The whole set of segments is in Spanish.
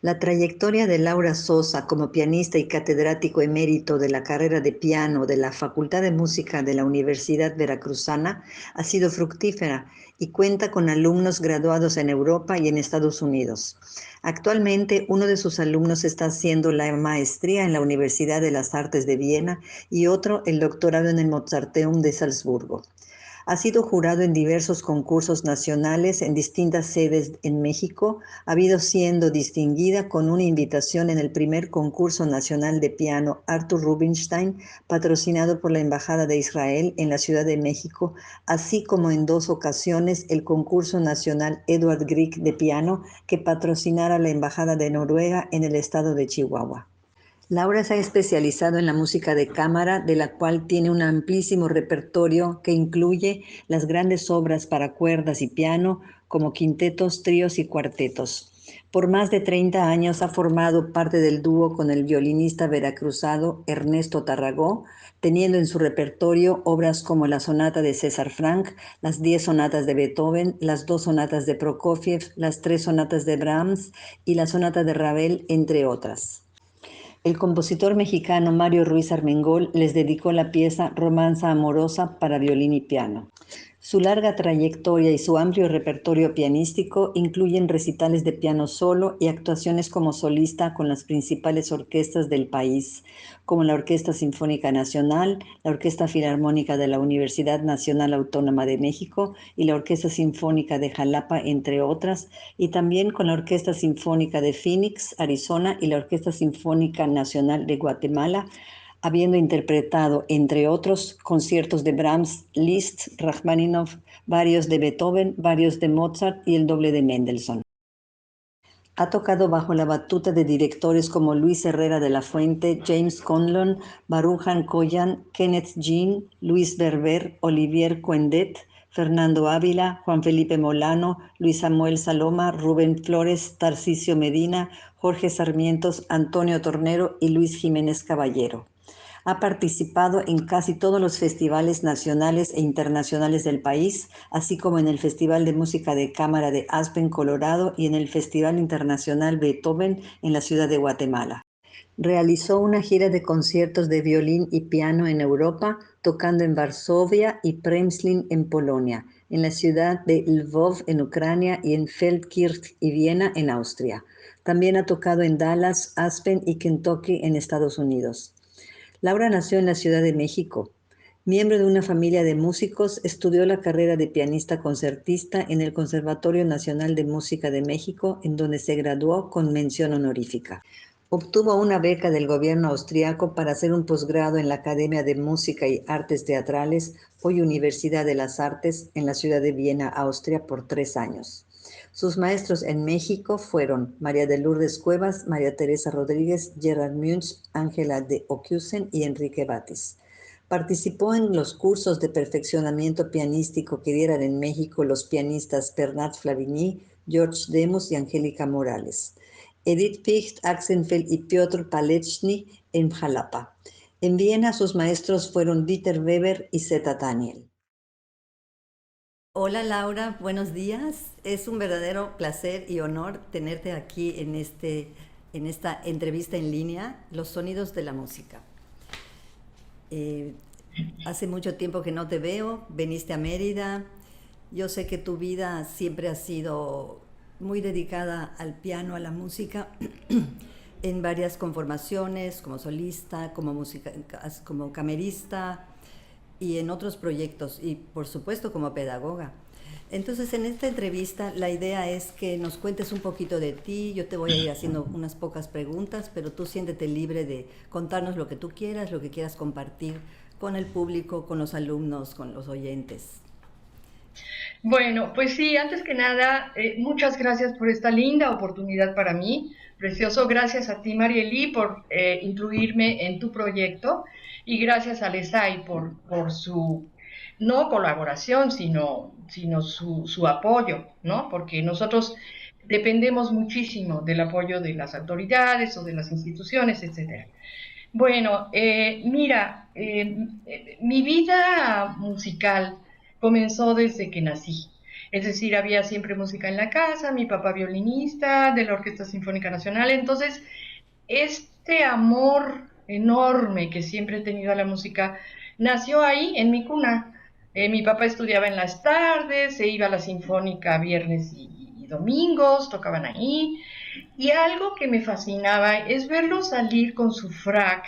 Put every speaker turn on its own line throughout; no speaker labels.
La trayectoria de Laura Sosa como pianista y catedrático emérito de la carrera de piano de la Facultad de Música de la Universidad Veracruzana ha sido fructífera y cuenta con alumnos graduados en Europa y en Estados Unidos. Actualmente, uno de sus alumnos está haciendo la maestría en la Universidad de las Artes de Viena y otro el doctorado en el Mozarteum de Salzburgo. Ha sido jurado en diversos concursos nacionales en distintas sedes en México, ha habido siendo distinguida con una invitación en el primer concurso nacional de piano Arthur Rubinstein, patrocinado por la Embajada de Israel en la Ciudad de México, así como en 2 ocasiones el concurso nacional Edward Grieg de piano que patrocinara la Embajada de Noruega en el estado de Chihuahua. Laura se ha especializado en la música de cámara, de la cual tiene un amplísimo repertorio que incluye las grandes obras para cuerdas y piano, como quintetos, tríos y cuartetos. Por más de 30 años ha formado parte del dúo con el violinista veracruzano Ernesto Tarragó, teniendo en su repertorio obras como la sonata de César Franck, las 10 sonatas de Beethoven, las 2 sonatas de Prokofiev, las 3 sonatas de Brahms y la sonata de Ravel, entre otras. El compositor mexicano Mario Ruiz Armengol les dedicó la pieza Romanza amorosa para violín y piano. Su larga trayectoria y su amplio repertorio pianístico incluyen recitales de piano solo y actuaciones como solista con las principales orquestas del país, como la Orquesta Sinfónica Nacional, la Orquesta Filarmónica de la Universidad Nacional Autónoma de México y la Orquesta Sinfónica de Jalapa, entre otras, y también con la Orquesta Sinfónica de Phoenix, Arizona, y la Orquesta Sinfónica Nacional de Guatemala, habiendo interpretado, entre otros, conciertos de Brahms, Liszt, Rachmaninoff, varios de Beethoven, varios de Mozart y el doble de Mendelssohn. Ha tocado bajo la batuta de directores como Luis Herrera de la Fuente, James Conlon, Barujan Koyan, Kenneth Jean, Luis Berber, Olivier Coendet, Fernando Ávila, Juan Felipe Molano, Luis Samuel Saloma, Rubén Flores, Tarcisio Medina, Jorge Sarmientos, Antonio Tornero y Luis Jiménez Caballero. Ha participado en casi todos los festivales nacionales e internacionales del país, así como en el Festival de Música de Cámara de Aspen, Colorado, y en el Festival Internacional Beethoven en la ciudad de Guatemala. Realizó una gira de conciertos de violín y piano en Europa, tocando en Varsovia y Przemyśl en Polonia, en la ciudad de Lvov en Ucrania y en Feldkirch y Viena en Austria. También ha tocado en Dallas, Aspen y Kentucky en Estados Unidos. Laura nació en la Ciudad de México. Miembro de una familia de músicos, estudió la carrera de pianista concertista en el Conservatorio Nacional de Música de México, en donde se graduó con mención honorífica. Obtuvo una beca del gobierno austriaco para hacer un posgrado en la Academia de Música y Artes Teatrales, hoy Universidad de las Artes, en la ciudad de Viena, Austria, por 3 años. Sus maestros en México fueron María de Lourdes Cuevas, María Teresa Rodríguez, Gerard Munch, Ángela de Ocusen y Enrique Batis. Participó en los cursos de perfeccionamiento pianístico que dieran en México los pianistas Bernard Flavigny, George Demos y Angélica Morales. Edith Picht, Axenfeld y Piotr Palechny en Jalapa. En Viena sus maestros fueron Dieter Weber y Zeta Daniel. Hola Laura, buenos días. Es un verdadero placer y honor tenerte aquí en esta entrevista en línea, Los sonidos de la música. Eh, Hace mucho tiempo que no te veo, veniste a Mérida. Yo sé que tu vida siempre ha sido muy dedicada al piano, a la música, en varias conformaciones, como solista, como camerista y en otros proyectos, y por supuesto como pedagoga. Entonces, en esta entrevista la idea es que nos cuentes un poquito de ti. Yo te voy a ir haciendo unas pocas preguntas, pero tú siéntete libre de contarnos lo que tú quieras, lo que quieras compartir con el público, con los alumnos, con los oyentes.
Bueno, pues sí, antes que nada, muchas gracias por esta linda oportunidad para mí. Precioso, gracias a ti, Marieli, por incluirme en tu proyecto y gracias a ESAI por su, no colaboración, sino su apoyo, ¿no? Porque nosotros dependemos muchísimo del apoyo de las autoridades o de las instituciones, etcétera. Bueno, mira, mi vida musical comenzó desde que nací. Es decir, había siempre música en la casa, mi papá violinista de la Orquesta Sinfónica Nacional. Entonces, este amor enorme que siempre he tenido a la música nació ahí, en mi cuna. Mi papá estudiaba en las tardes, se iba a la Sinfónica viernes y domingos, tocaban ahí. Y algo que me fascinaba es verlo salir con su frac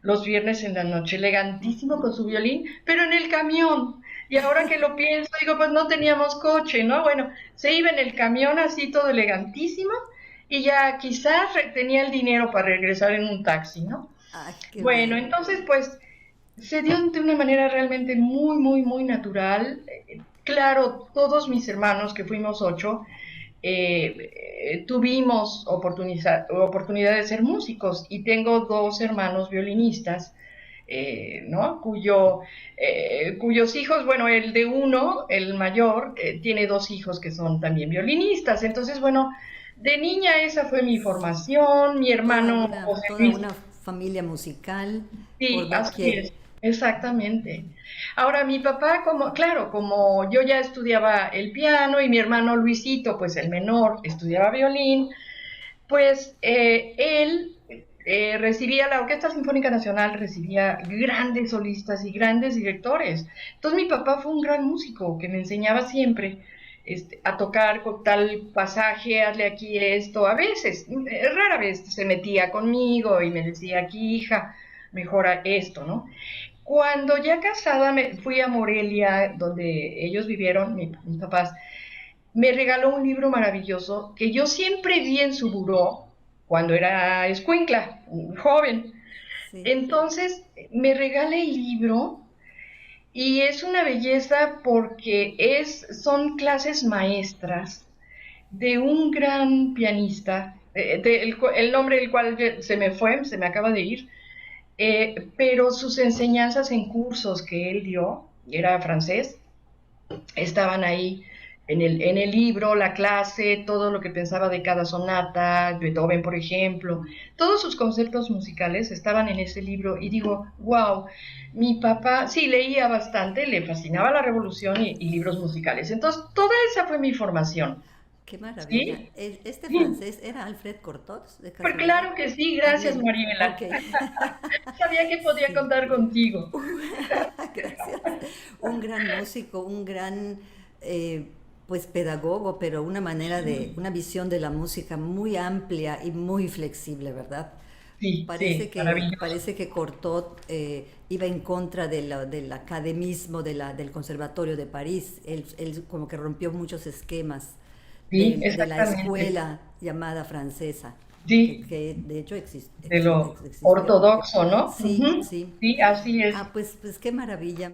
los viernes en la noche, elegantísimo con su violín, pero en el camión. Y ahora que lo pienso, digo, pues no teníamos coche, ¿no? Bueno, se iba en el camión así todo elegantísimo y ya quizás tenía el dinero para regresar en un taxi, ¿no?
Ah, qué
Bueno,
bien.
entonces pues se dio de una manera realmente muy, muy, muy natural. Claro, todos mis hermanos, que fuimos 8, tuvimos oportunidad de ser músicos y tengo 2 hermanos violinistas, ¿no? Cuyos hijos, bueno, el de uno, el mayor, tiene 2 hijos que son también violinistas. Entonces, bueno, de niña esa fue mi formación, mi hermano José
Toda
Luis.
una familia musical por
Sí, así
doquier.
es, exactamente. Ahora, mi papá, como, claro, como yo ya estudiaba el piano y mi hermano Luisito, pues el menor, estudiaba violín, pues él recibía, la Orquesta Sinfónica Nacional recibía grandes solistas y grandes directores. Entonces mi papá fue un gran músico que me enseñaba siempre a tocar con tal pasaje, hazle aquí esto. A veces, rara vez se metía conmigo y me decía, aquí hija, mejora esto, ¿no? Cuando ya casada me fui a Morelia, donde ellos vivieron, mis papás, me regaló un libro maravilloso que yo siempre vi en su buró cuando era escuincla, joven.
Sí.
Entonces me regala el libro y es una belleza porque son clases maestras de un gran pianista, el nombre del cual se me acaba de ir, pero sus enseñanzas en cursos que él dio, era francés, estaban ahí en el libro, la clase, todo lo que pensaba de cada sonata, Beethoven, por ejemplo, todos sus conceptos musicales estaban en ese libro y digo, wow, mi papá sí leía bastante, le fascinaba la revolución y libros musicales. Entonces, toda esa fue mi formación.
Qué maravilla.
¿Sí?
¿Este
Sí.
francés era Alfred Cortot, de
Pues
casualidad?
claro que sí,
Ah,
gracias
bien. Ok.
Maribela. Sabía que podía
Sí.
contar contigo.
Gracias. Un gran músico, un gran eh, pues pedagogo, pero una visión de la música muy amplia y muy flexible, ¿verdad?
Sí, sí, maravilloso.
Parece que Cortot iba en contra del academismo del Conservatorio de París. Él como que rompió muchos esquemas
Sí,
de la
exactamente.
escuela llamada francesa,
Sí,
que de hecho
de lo
existió.
ortodoxo, ¿no?
Sí,
Ujú.
sí.
Sí, así es.
Ah, pues qué maravilla.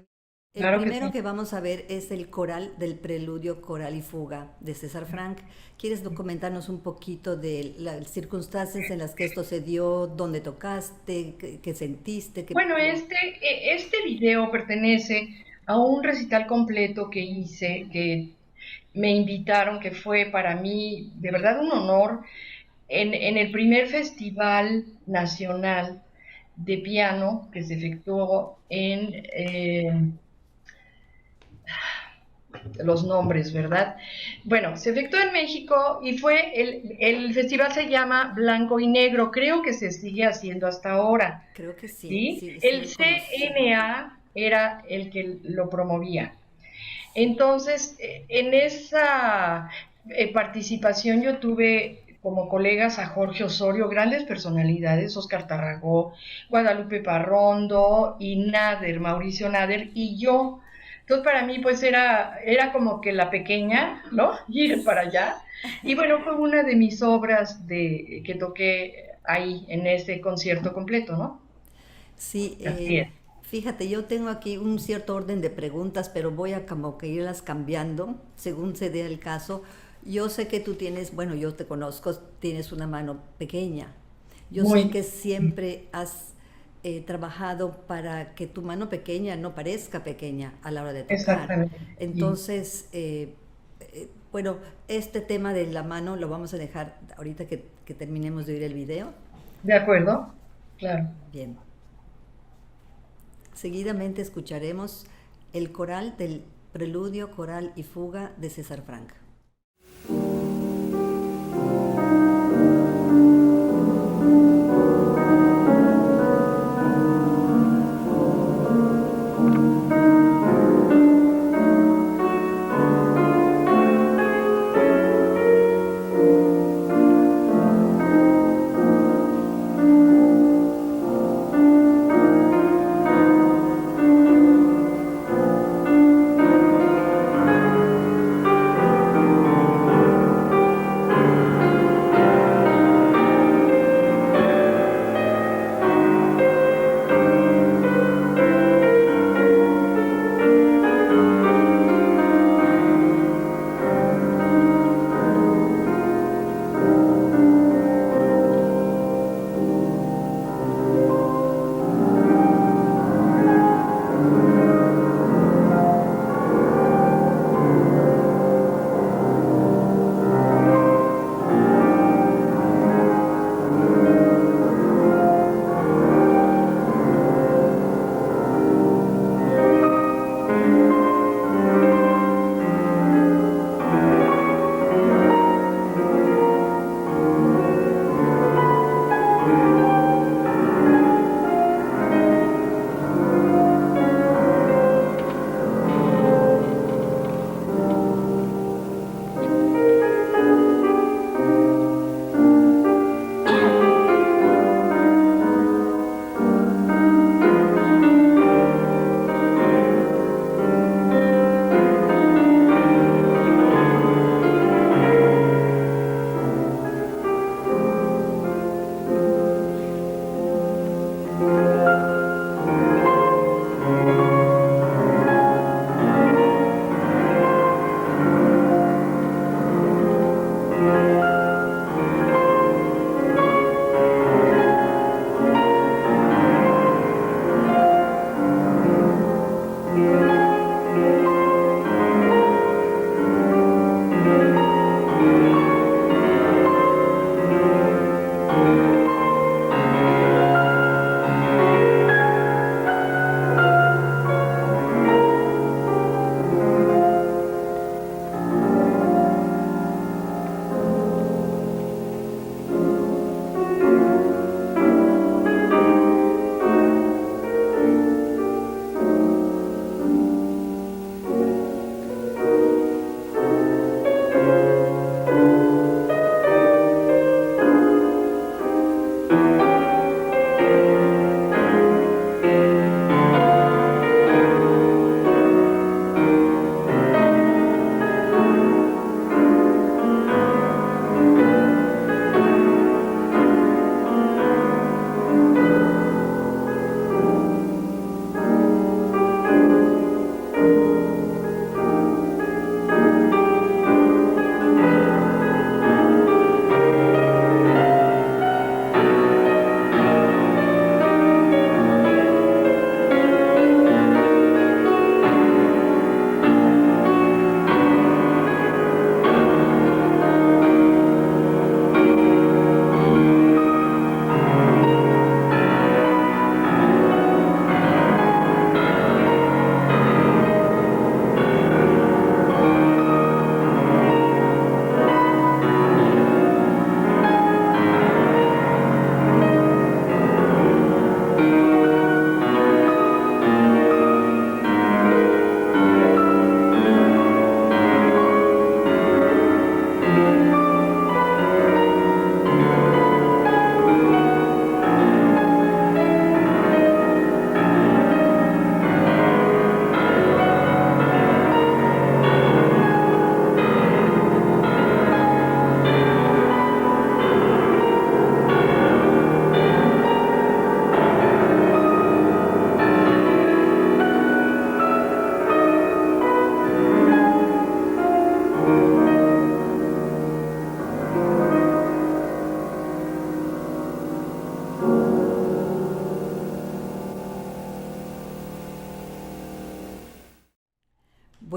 El
Claro que
primero
sí.
que vamos a ver es el coral del preludio Coral y Fuga de César Franck. ¿Quieres documentarnos un poquito de las circunstancias en las que esto se dio, dónde tocaste, qué sentiste?
Bueno, este video pertenece a un recital completo que hice, que me invitaron, que fue para mí de verdad un honor, en el primer festival nacional de piano que se efectuó los nombres, ¿verdad? Bueno, se efectuó en México y el festival se llama Blanco y Negro, creo que se sigue haciendo hasta ahora,
Creo que sí,
¿sí?
sí, sí
El
he conocido.
CNA era el que lo promovía. Entonces, en esa participación yo tuve como colegas a Jorge Osorio, grandes personalidades, Oscar Tarragó, Guadalupe Parrondo y Nader, Mauricio Nader y yo. Entonces para mí pues era como que la pequeña, ¿no? Ir para allá. Y bueno, fue una de mis obras que toqué ahí en ese concierto completo, ¿no?
Sí,
Así es.
fíjate, yo tengo aquí un cierto orden de preguntas, pero voy a como que irlas cambiando según se dé el caso. Yo sé que tú tienes, bueno, yo te conozco, tienes una mano pequeña. Yo sé
Muy,
que siempre has trabajado para que tu mano pequeña no parezca pequeña a la hora de tocar.
exactamente. Sí.
Entonces, bueno, este tema de la mano lo vamos a dejar ahorita que terminemos de oír el video.
¿De acuerdo? Claro.
Bien. Seguidamente escucharemos el coral del Preludio, coral y fuga de César Franck.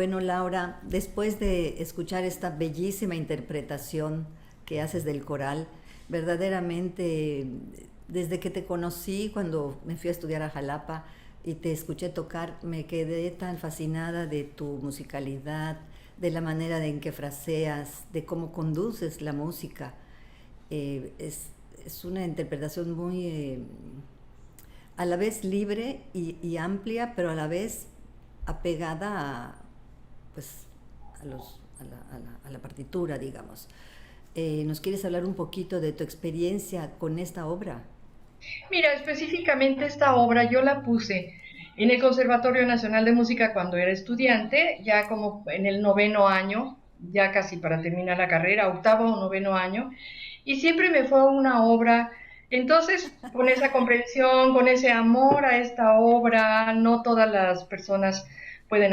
Bueno, Laura, después de escuchar esta bellísima interpretación que haces del coral, verdaderamente, desde que te conocí, cuando me fui a estudiar a Jalapa, y te escuché tocar, me quedé tan fascinada de tu musicalidad, de la manera en que fraseas, de cómo conduces la música. Eh, es, es una interpretación muy, a la vez libre y amplia, pero a la vez apegada a, pues, a la partitura, digamos. ¿Nos quieres hablar un poquito de tu experiencia con esta obra?
Mira, específicamente esta obra yo la puse en el Conservatorio Nacional de Música cuando era estudiante, ya como en el noveno año, ya casi para terminar la carrera, octavo o noveno año, y siempre me fue una obra, entonces con esa comprensión, con ese amor a esta obra, no todas las personas pueden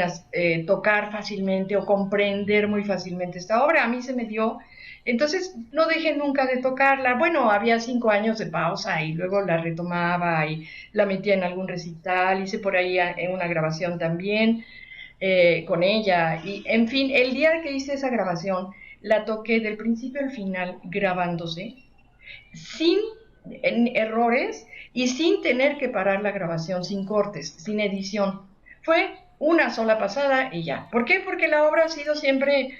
tocar fácilmente o comprender muy fácilmente esta obra, a mí se me dio, entonces no dejé nunca de tocarla. Bueno, había 5 años de pausa y luego la retomaba y la metía en algún recital, hice por ahí en una grabación también con ella. Y en fin, el día que hice esa grabación, la toqué del principio al final grabándose, sin errores y sin tener que parar la grabación, sin cortes, sin edición. Fue una sola pasada y ya. ¿Por qué? Porque la obra ha sido siempre,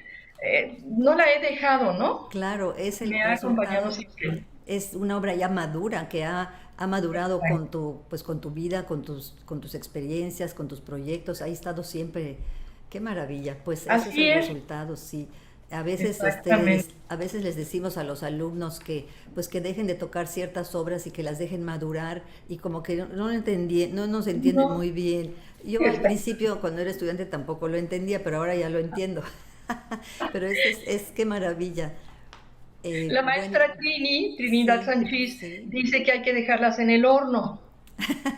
no la he dejado, ¿no?
Claro, es el
Me ha acompañado
resultado,
siempre.
es una obra ya madura que ha madurado
Exacto.
con tu, pues con tu vida, con tus experiencias, con tus proyectos, ha estado siempre, qué maravilla, pues ese es
Así
el
es,
resultado, sí. A veces,
exactamente.
a veces les decimos a los alumnos que, pues que dejen de tocar ciertas obras y que las dejen madurar y como que no lo entendí, no nos entienden
No,
muy bien. Yo al
exacto.
principio, cuando era estudiante, tampoco lo entendía, pero ahora ya lo entiendo. Pero es qué maravilla.
La
Bueno,
maestra Trinidad
sí,
Sanchís,
sí,
dice que hay que dejarlas en el horno,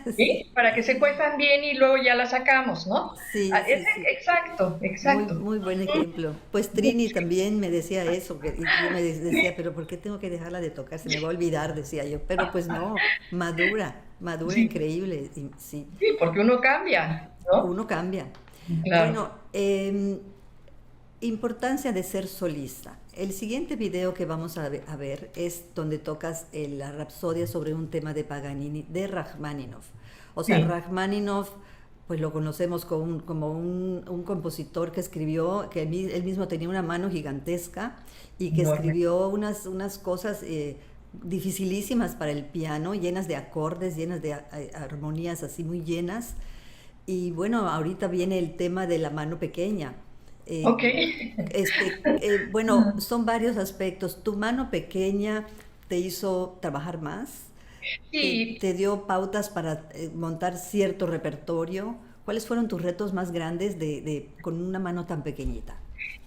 sí,
¿sí? Para que se cuezan bien y luego ya las sacamos, ¿no? Ah,
sí, sí, sí.
exacto,
Muy,
exacto.
muy buen ejemplo. Pues Trini también me decía eso, y yo me decía, pero ¿por qué tengo que dejarla de tocar? Se me va a olvidar, decía yo. Pero pues no, madura, madura
Sí,
increíble, y sí.
sí, porque uno cambia, ¿no?
Uno cambia.
Claro.
Bueno, importancia de ser solista. El siguiente video que vamos a ver es donde tocas la Rapsodia sobre un tema de Paganini, de Rachmaninoff. O sea,
Sí,
Rachmaninoff, pues lo conocemos como un compositor que escribió, que él mismo tenía una mano gigantesca y que
enorme.
escribió unas cosas dificilísimas para el piano, llenas de acordes, llenas de armonías así muy llenas. Y bueno, ahorita viene el tema de la mano pequeña. Eh,
Ok.
bueno, son varios aspectos. Tu mano pequeña te hizo trabajar más,
Sí,
te dio pautas para montar cierto repertorio. ¿Cuáles fueron tus retos más grandes con una mano tan pequeñita?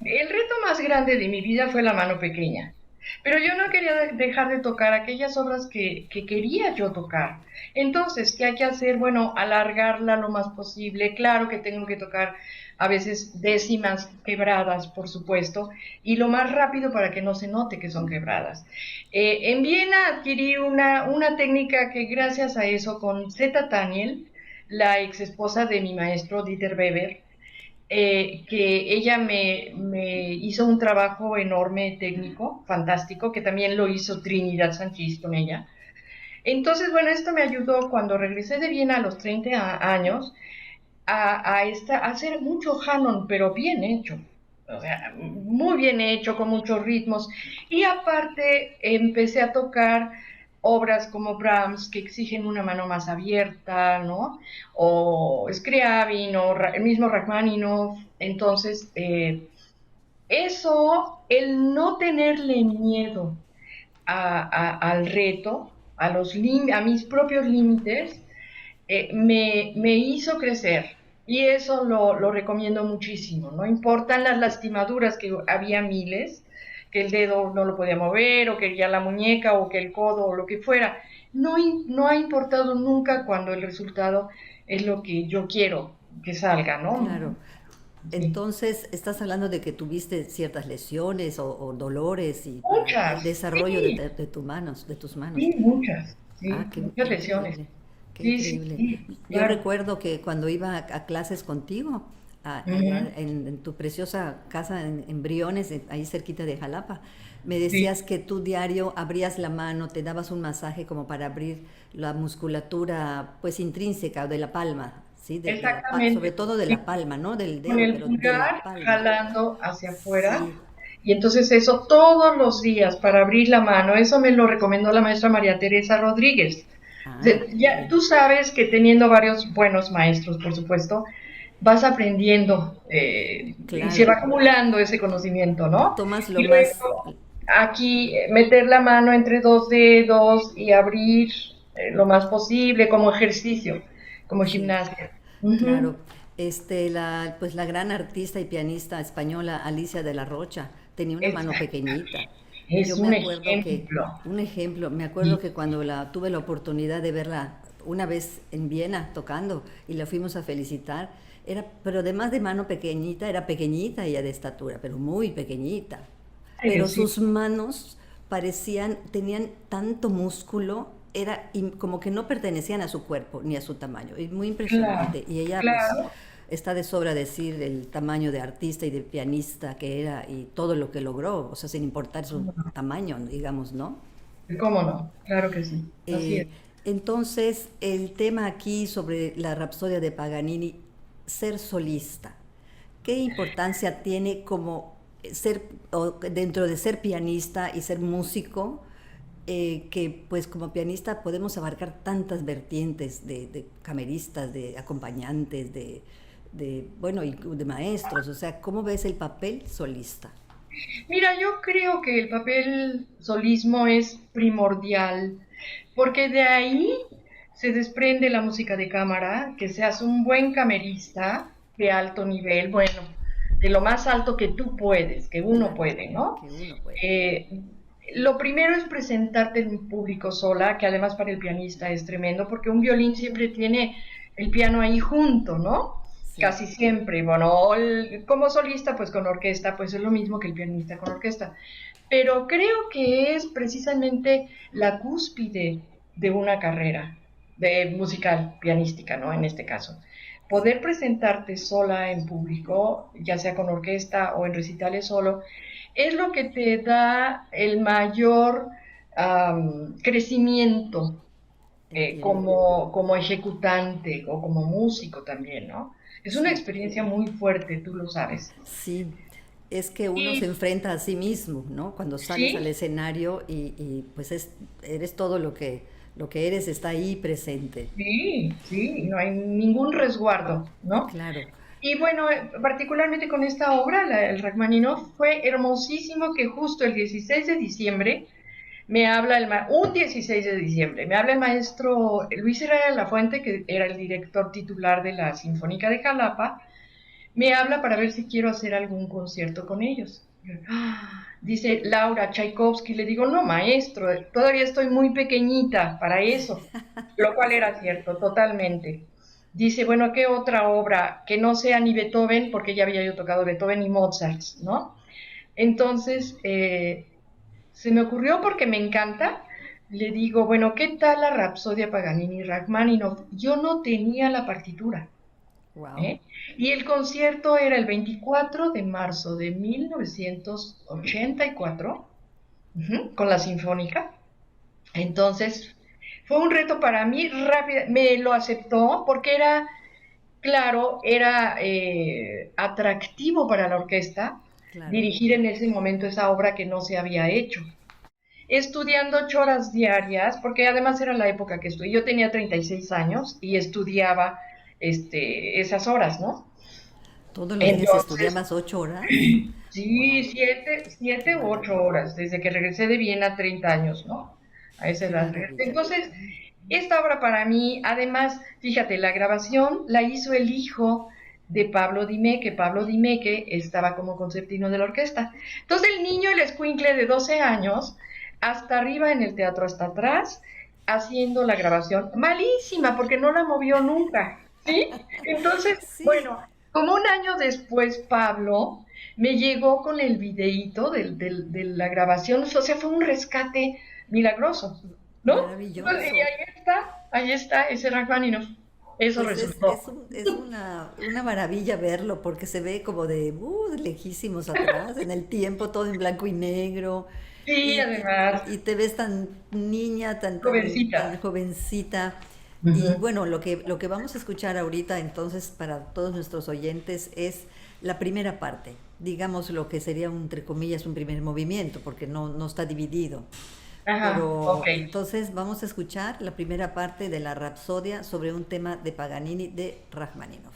el reto más grande de mi vida fue la mano pequeña, pero yo no quería dejar de tocar aquellas obras que quería yo tocar. Entonces, ¿qué hay que hacer? Bueno, alargarla lo más posible. Claro que tengo que tocar a veces décimas quebradas, por supuesto, y lo más rápido para que no se note que son quebradas. En Viena adquirí una técnica que gracias a eso con Zeta Daniel, la ex esposa de mi maestro Dieter Weber, que ella me hizo un trabajo enorme técnico, fantástico, que también lo hizo Trinidad Sanchís con ella. Entonces, bueno, esto me ayudó cuando regresé de Viena a los 30 años a hacer mucho Hanon, pero bien hecho. O sea, muy bien hecho, con muchos ritmos. Y aparte empecé a tocar obras como Brahms, que exigen una mano más abierta, ¿no? O Scriabin, o el mismo Rachmaninoff. Entonces, eso, el no tenerle miedo al reto, a mis propios límites, me hizo crecer. Y eso lo recomiendo muchísimo. No importan las lastimaduras, que había miles, que el dedo no lo podía mover, o que ya la muñeca, o que el codo, o lo que fuera. No, no ha importado nunca cuando el resultado es lo que yo quiero que salga, ¿no?
Claro.
Sí.
Entonces, estás hablando de que tuviste ciertas lesiones o dolores y para el
Muchas,
desarrollo
sí,
de tus manos, de tus manos.
sí, muchas,
Ah,
sí, muchas
qué
lesiones.
increíble, qué
Sí, sí,
increíble.
sí,
Yo
claro.
recuerdo que cuando iba a clases contigo,
Uh
allá
-huh.
en tu preciosa casa en Briones, ahí cerquita de Jalapa, me
Sí,
decías que tú diario abrías la mano, te dabas un masaje como para abrir la musculatura pues intrínseca de la palma, ¿sí? Sobre
exactamente.
todo de
Y
la palma, no del
con
dedo,
el
pero de la
pulgar
palma.
jalando hacia afuera.
Sí.
Y entonces eso todos los días para abrir la mano, eso me lo recomendó la maestra María Teresa Rodríguez.
Ah,
Ya,
bien.
tú sabes que teniendo varios buenos maestros, por supuesto, vas aprendiendo y se
Claro.
va acumulando ese conocimiento, ¿no?
Tomas lo
Y
más.
luego aquí meter la mano entre dos dedos y abrir lo más posible como ejercicio, como
Sí,
gimnasia. Ujú.
claro. Pues la gran artista y pianista española Alicia de la Rocha tenía una mano
Exacto.
pequeñita. Y yo
Es
me
un
acuerdo que,
ejemplo.
un ejemplo, me
Y
acuerdo que cuando tuve la oportunidad de verla una vez en Viena tocando y la fuimos a felicitar, pero además de mano pequeñita, era pequeñita ella de estatura, pero muy pequeñita. Pero
sí,
sus manos tenían tanto músculo, como que no pertenecían a su cuerpo ni a su tamaño. Es muy
claro,
impresionante. Y ella, pues,
claro.
está de sobra decir el tamaño de artista y de pianista que era y todo lo que logró, o sea, sin importar su tamaño, digamos, ¿no?
¿Cómo no? Claro que sí. Así es.
Eh, entonces, el tema aquí sobre la Rapsodia de Paganini, ser solista, ¿qué importancia tiene como dentro de ser pianista y ser músico? Que pues como pianista podemos abarcar tantas vertientes de cameristas, de acompañantes, bueno, y de maestros, o sea, ¿cómo ves el papel solista?
Mira, yo creo que el papel solismo es primordial, porque de ahí se desprende la música de cámara, que seas un buen camerista de alto nivel, bueno, de lo más alto que tú puedes, que uno
Claro,
puede, ¿no?
que uno puede.
Eh, lo primero es presentarte en público sola, que además para el pianista es tremendo, porque un violín siempre tiene el piano ahí junto, ¿no?
Sí,
Casi siempre. Bueno, como solista, pues con orquesta, pues es lo mismo que el pianista con orquesta. Pero creo que es precisamente la cúspide de una carrera de musical, pianística, ¿no? En este caso. Poder presentarte sola en público, ya sea con orquesta o en recitales solo, es lo que te da el mayor crecimiento
entiendo.
como ejecutante o como músico también, ¿no? Es una
Sí,
experiencia muy fuerte, tú lo sabes.
sí, es que uno se
Y
enfrenta a sí mismo, ¿no? Cuando sales al
sí,
escenario pues eres todo lo que eres está ahí presente.
sí, sí, no hay ningún resguardo, ¿no?
Claro,
Y bueno, particularmente con esta obra, el Rachmaninoff, fue hermosísimo que justo el 16 de diciembre me habla un 16 de diciembre, me habla el maestro Luis Herrera de la Fuente, que era el director titular de la Sinfónica de Jalapa, me habla para ver si quiero hacer algún concierto con ellos. Dice Laura Tchaikovsky, le digo, no, maestro, todavía estoy muy pequeñita para eso, lo cual era cierto, totalmente. Dice, bueno, ¿qué otra obra que no sea ni Beethoven, porque ya había yo tocado Beethoven y Mozart, ¿no? Entonces, se me ocurrió porque me encanta, le digo, bueno, ¿qué tal la Rapsodia Paganini Rachmaninoff? Yo no tenía la partitura.
wow.
¿Eh? Y el concierto era el 24 de marzo de 1984, con la Sinfónica. Entonces, fue un reto para mí, rápido, me lo aceptó porque era, claro, era atractivo para la orquesta
Claro.
dirigir en ese momento esa obra que no se había hecho. Estudiando 8 horas diarias, porque además era la época que estudié, yo tenía 36 años y estudiaba esas horas, ¿no?
Todos los días
Entonces,
estudiabas 8 horas.
sí,
Wow,
siete
qué
u ocho
maravilla.
horas, desde que regresé de Viena, 30 años, ¿no? A esa
Qué
edad regresé.
maravilla.
Entonces, esta obra para mí, además, fíjate, la grabación la hizo el hijo de Pablo Dimeque. Pablo Dimeque estaba como concertino de la orquesta. Entonces, el niño, el escuincle de 12 años, hasta arriba en el teatro, hasta atrás, haciendo la grabación. Malísima, porque no la movió nunca, ¿sí? Entonces,
Sí,
bueno, como un año después, Pablo me llegó con el videíto de la grabación, o sea, fue un rescate milagroso, ¿no? Entonces, y
maravilloso.
ahí está ese Rachmaninoff. Eso
Pues
resultó.
es una maravilla verlo porque se ve como de lejísimos atrás, en el tiempo todo en blanco y negro.
Sí,
y,
además,
y te ves tan niña, tan
jovencita.
jovencita. Y
Ujú.
bueno, lo que vamos a escuchar ahorita entonces para todos nuestros oyentes es la primera parte, digamos lo que sería entre comillas un primer movimiento, porque no está dividido.
Ajá, ok.
Pero entonces vamos a escuchar la primera parte de la Rapsodia sobre un tema de Paganini de Rachmaninoff.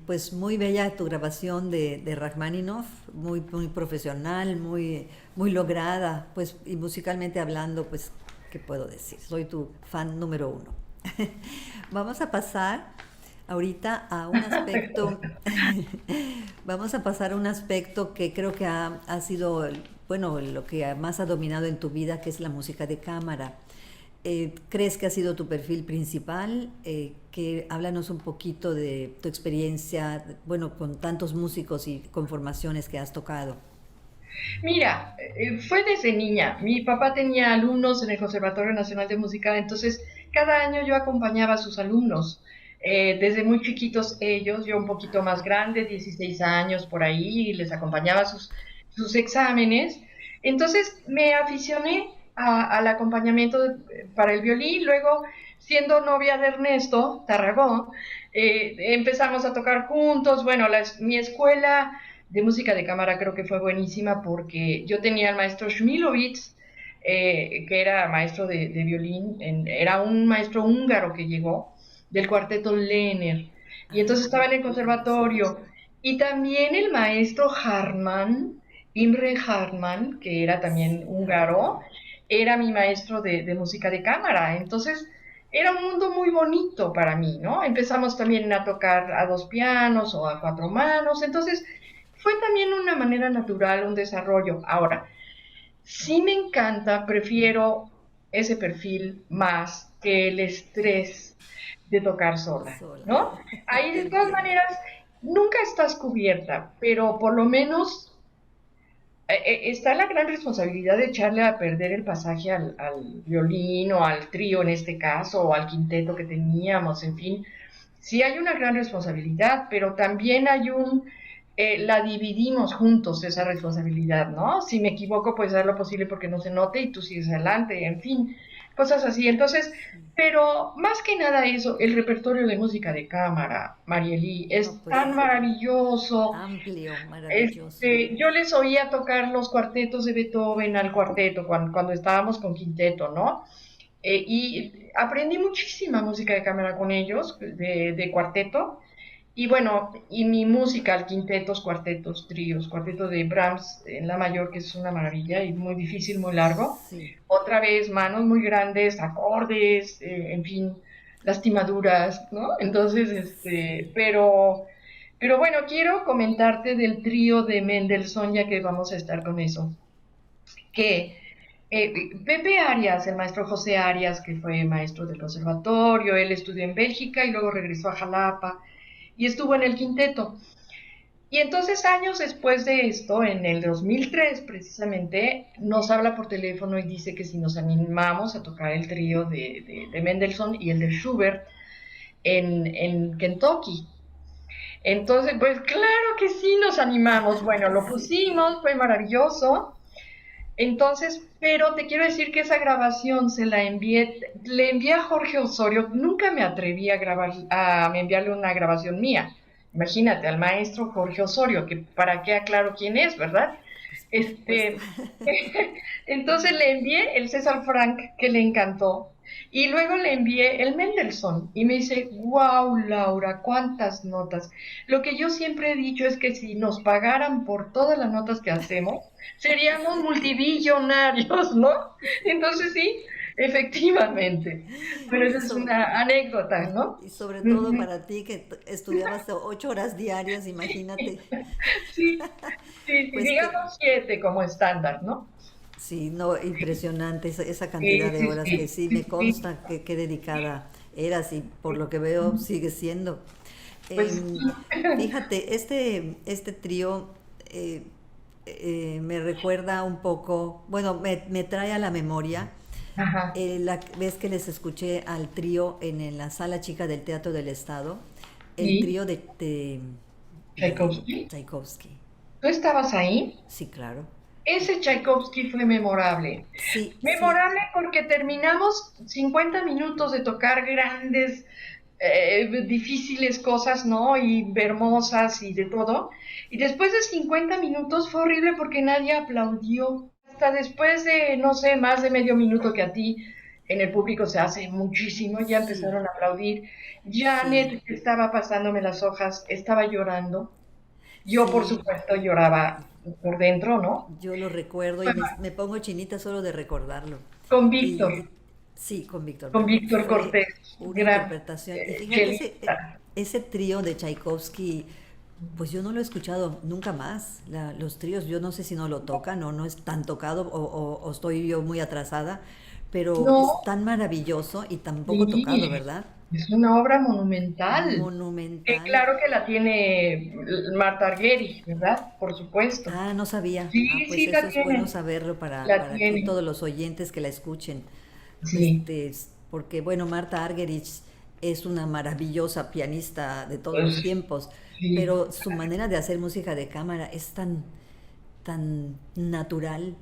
pues muy bella tu grabación de Rachmaninoff, muy, muy profesional, muy, muy lograda, pues, y musicalmente hablando, pues, ¿qué puedo decir? Soy tu fan número uno. Vamos a pasar ahorita a un aspecto, vamos a pasar a un aspecto que creo que ha sido, bueno, lo que más ha dominado en tu vida, que es la música de cámara. ¿Crees que ha sido tu perfil principal? Háblanos un poquito de tu experiencia, bueno, con tantos músicos y conformaciones que has tocado.
Mira, fue desde niña. Mi papá tenía alumnos en el Conservatorio Nacional de Música, entonces cada año yo acompañaba a sus alumnos. Desde muy chiquitos ellos, yo un poquito más grande, 16 años por ahí, y les acompañaba a sus exámenes. Entonces me aficioné al acompañamiento para el violín. Luego, siendo novia de Ernesto Tarragó, empezamos a tocar juntos. Bueno, mi escuela de música de cámara creo que fue buenísima porque yo tenía al maestro Shmilovitz, que era maestro de violín, era un maestro húngaro que llegó del cuarteto Lehner, y entonces estaba en el conservatorio, y también el maestro Hartmann, Imre Hartmann, que era también húngaro, era mi maestro de música de cámara. Entonces era un mundo muy bonito para mí, ¿no? Empezamos también a tocar a dos pianos o a cuatro manos. Entonces fue también una manera natural, un desarrollo. Ahora, sí me encanta, prefiero ese perfil más que el estrés de tocar sola,
Sola.
¿no? Ahí
Te
de todas
entiendo.
maneras nunca estás cubierta, pero por lo menos está la gran responsabilidad de echarle a perder el pasaje al violín o al trío en este caso, o al quinteto que teníamos, en fin. Sí hay una gran responsabilidad, pero también hay la dividimos juntos esa responsabilidad, ¿no? Si me equivoco, pues haz lo posible porque no se note y tú sigues adelante, en fin, cosas así. Entonces, pero más que nada eso, el repertorio de música de cámara, Marieli,
No,
es
pues
tan maravilloso.
amplio, maravilloso.
Yo les oía tocar los cuartetos de Beethoven al cuarteto cuando estábamos con quinteto, ¿no? Y aprendí muchísima música de cámara con ellos, de cuarteto. Y bueno, y mi música al quintetos, cuartetos, tríos, cuarteto de Brahms en la mayor, que es una maravilla y muy difícil, muy largo.
Sí.
Otra vez, manos muy grandes, acordes, en fin, lastimaduras, ¿no? Entonces, pero bueno, quiero comentarte del trío de Mendelssohn, ya que vamos a estar con eso. Que Pepe Arias, el maestro José Arias, que fue maestro del conservatorio, él estudió en Bélgica y luego regresó a Jalapa y estuvo en el quinteto. Y entonces años después de esto, en el 2003 precisamente, nos habla por teléfono y dice que si nos animamos a tocar el trío de Mendelssohn y el de Schubert en Kentucky. Entonces, pues claro que sí nos animamos. Bueno, lo
Sí.
pusimos, fue maravilloso. Entonces, pero te quiero decir que esa grabación le envié a Jorge Osorio. Nunca me atreví a enviarle una grabación mía. Imagínate, al maestro Jorge Osorio, que para qué aclaro quién es, ¿verdad?
Pues por supuesto.
Este, entonces le envié el César Frank, que le encantó, y luego le envié el Mendelssohn, y me dice, wow, Laura, cuántas notas. Lo que yo siempre he dicho es que si nos pagaran por todas las notas que hacemos, seríamos multibillonarios, ¿no? Entonces sí, efectivamente. Pero esa
Y
es
sobre,
una anécdota, ¿no?
y sobre todo
Ujú.
para ti que estudiabas 8 horas diarias, imagínate.
Sí, sí, sí,
Pues que
digamos 7 como estándar, ¿no?
sí, no, impresionante esa cantidad
Sí,
de
sí,
horas que
sí,
sí me
sí, sí.
consta que dedicada eras y por lo que veo sigue siendo.
Pues
Em, Fíjate, este trío eh, me recuerda un poco, bueno, me trae a la memoria
ajá,
la vez que les escuché al trío en la sala chica del Teatro del Estado, el
sí,
trío de
Tchaikovsky.
Tchaikovsky.
¿Tú estabas ahí?
Sí, claro.
Ese Tchaikovsky fue memorable.
Sí, sí,
Memorable porque terminamos 50 minutos de tocar grandes, difíciles cosas, ¿no? Y hermosas y de todo. Y después de 50 minutos fue horrible porque nadie aplaudió. Hasta después de, no sé, más de medio minuto que a ti, en el público se hace muchísimo, ya
Sí,
empezaron a aplaudir.
sí,
Janet estaba pasándome las hojas, estaba llorando. Yo, por
sí.
supuesto, lloraba por dentro, ¿no?
Yo lo recuerdo y me pongo chinita solo de recordarlo.
Con
Y,
Víctor,
sí, con Víctor,
con
perdón.
Víctor
Fue
Cortés,
una
gran
interpretación. Y fíjate,
chelista.
ese trío de Tchaikovsky, pues yo no lo he escuchado nunca más. Los tríos, yo no sé si no lo tocan o no es tan tocado o estoy yo muy atrasada, pero es
No,
tan maravilloso y tan poco tocado,
sí,
¿verdad?
es una obra monumental. Que
Monumental.
claro que la tiene Marta Argerich, ¿verdad? Por supuesto.
Ah, no sabía.
Sí,
Ah, pues
sí,
eso
la
es bueno
tiene,
saberlo
la
para aquí
tiene.
todos los oyentes que la escuchen.
Sí,
Porque bueno, Marta Argerich es una maravillosa pianista de todos
pues,
los tiempos,
sí,
pero su manera de hacer música de cámara es tan natural.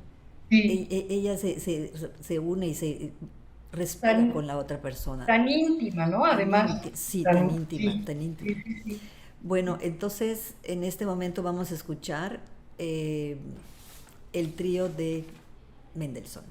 sí,
Ella se une y se respira
tan,
con la otra persona.
tan íntima, ¿no?
Tan
Además,
íntima, sí, tan
tan,
íntima,
sí,
tan
sí,
íntima.
sí, sí.
Bueno, entonces en este momento vamos a escuchar el trío de Mendelssohn.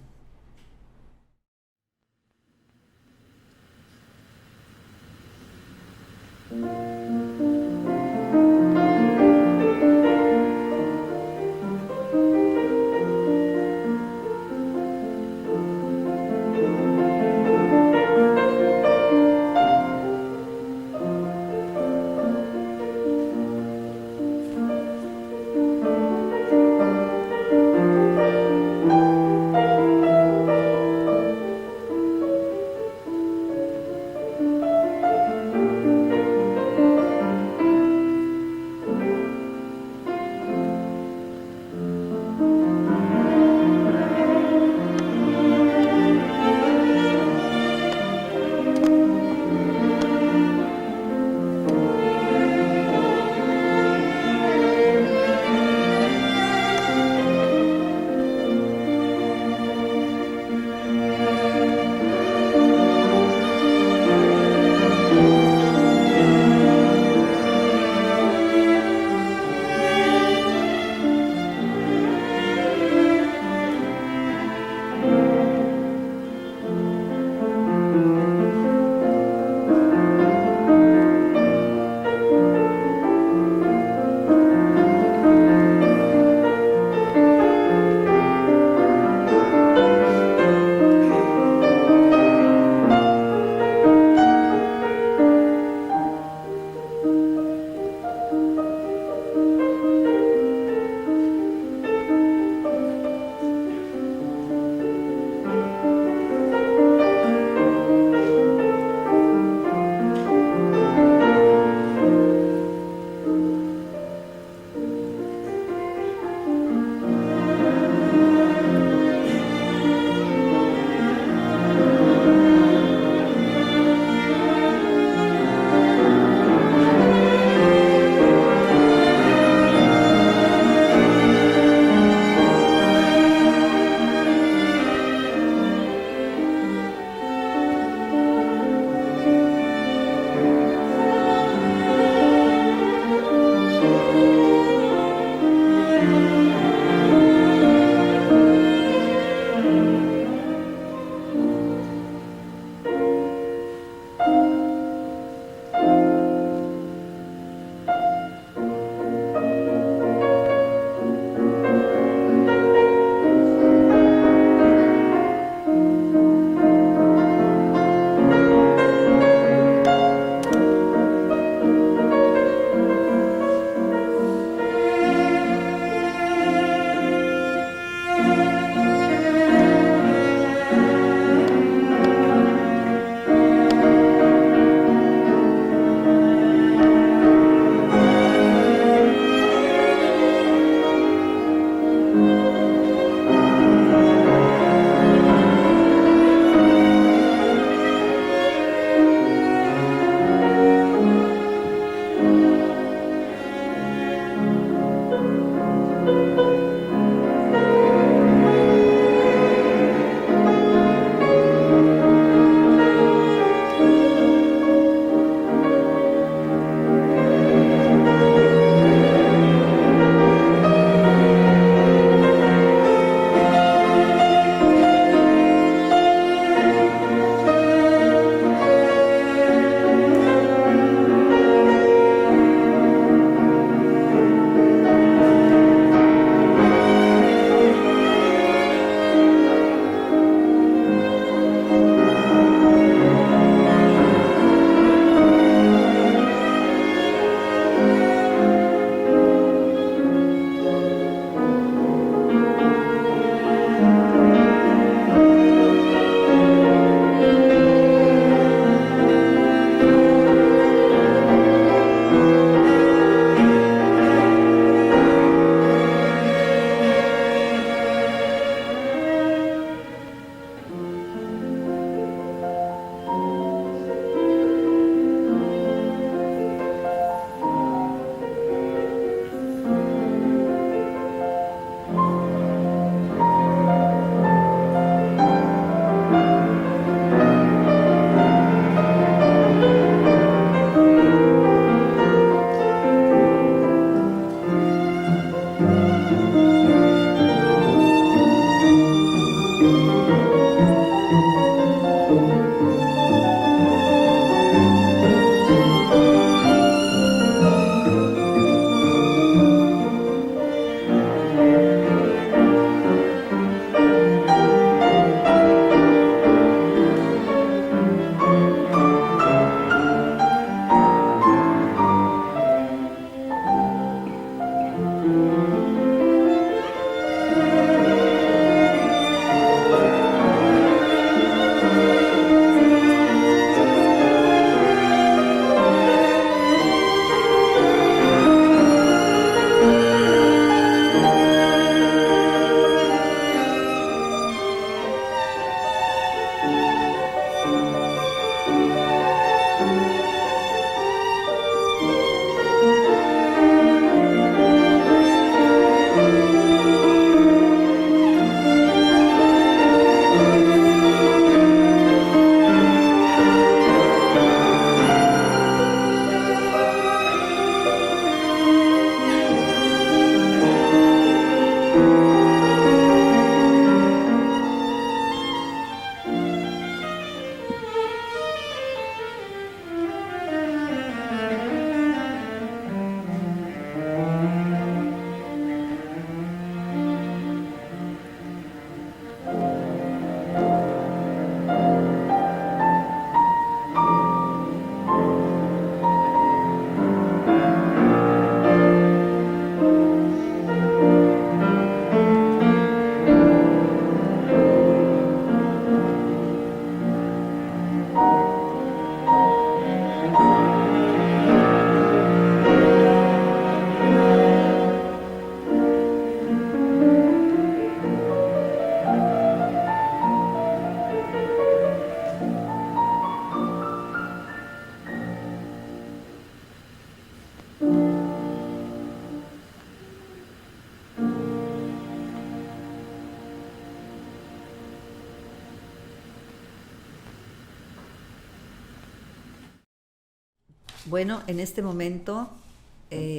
Bueno, en este momento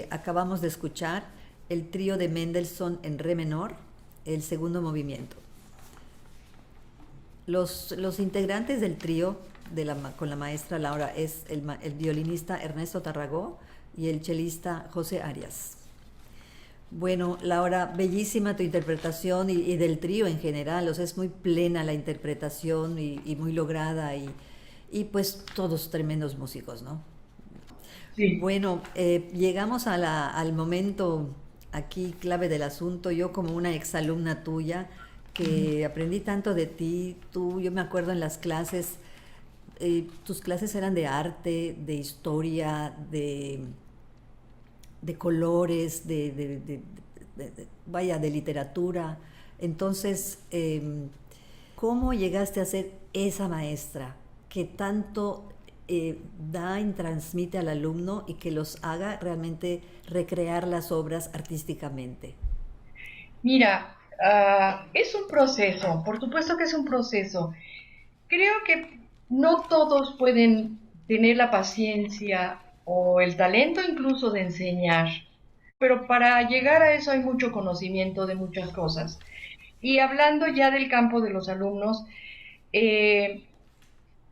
acabamos de escuchar el trío de Mendelssohn en re menor, el segundo movimiento. Los integrantes del trío con la maestra Laura es el violinista Ernesto Tarragó y el chelista José Arias. Bueno, Laura, bellísima tu interpretación y del trío en general, o sea, es muy plena la interpretación y muy lograda y pues todos tremendos músicos, ¿no?
Sí.
Bueno, llegamos al momento aquí clave del asunto. Yo como una exalumna tuya que aprendí tanto de ti, yo me acuerdo en las clases, tus clases eran de arte, de historia, de colores, vaya, de literatura. Entonces, ¿cómo llegaste a ser esa maestra que tanto da y transmite al alumno y que los haga realmente recrear las obras artísticamente?
Mira, es un proceso, por supuesto que es un proceso. Creo que no todos pueden tener la paciencia o el talento incluso de enseñar, pero para llegar a eso hay mucho conocimiento de muchas cosas. Y hablando ya del campo de los alumnos, eh,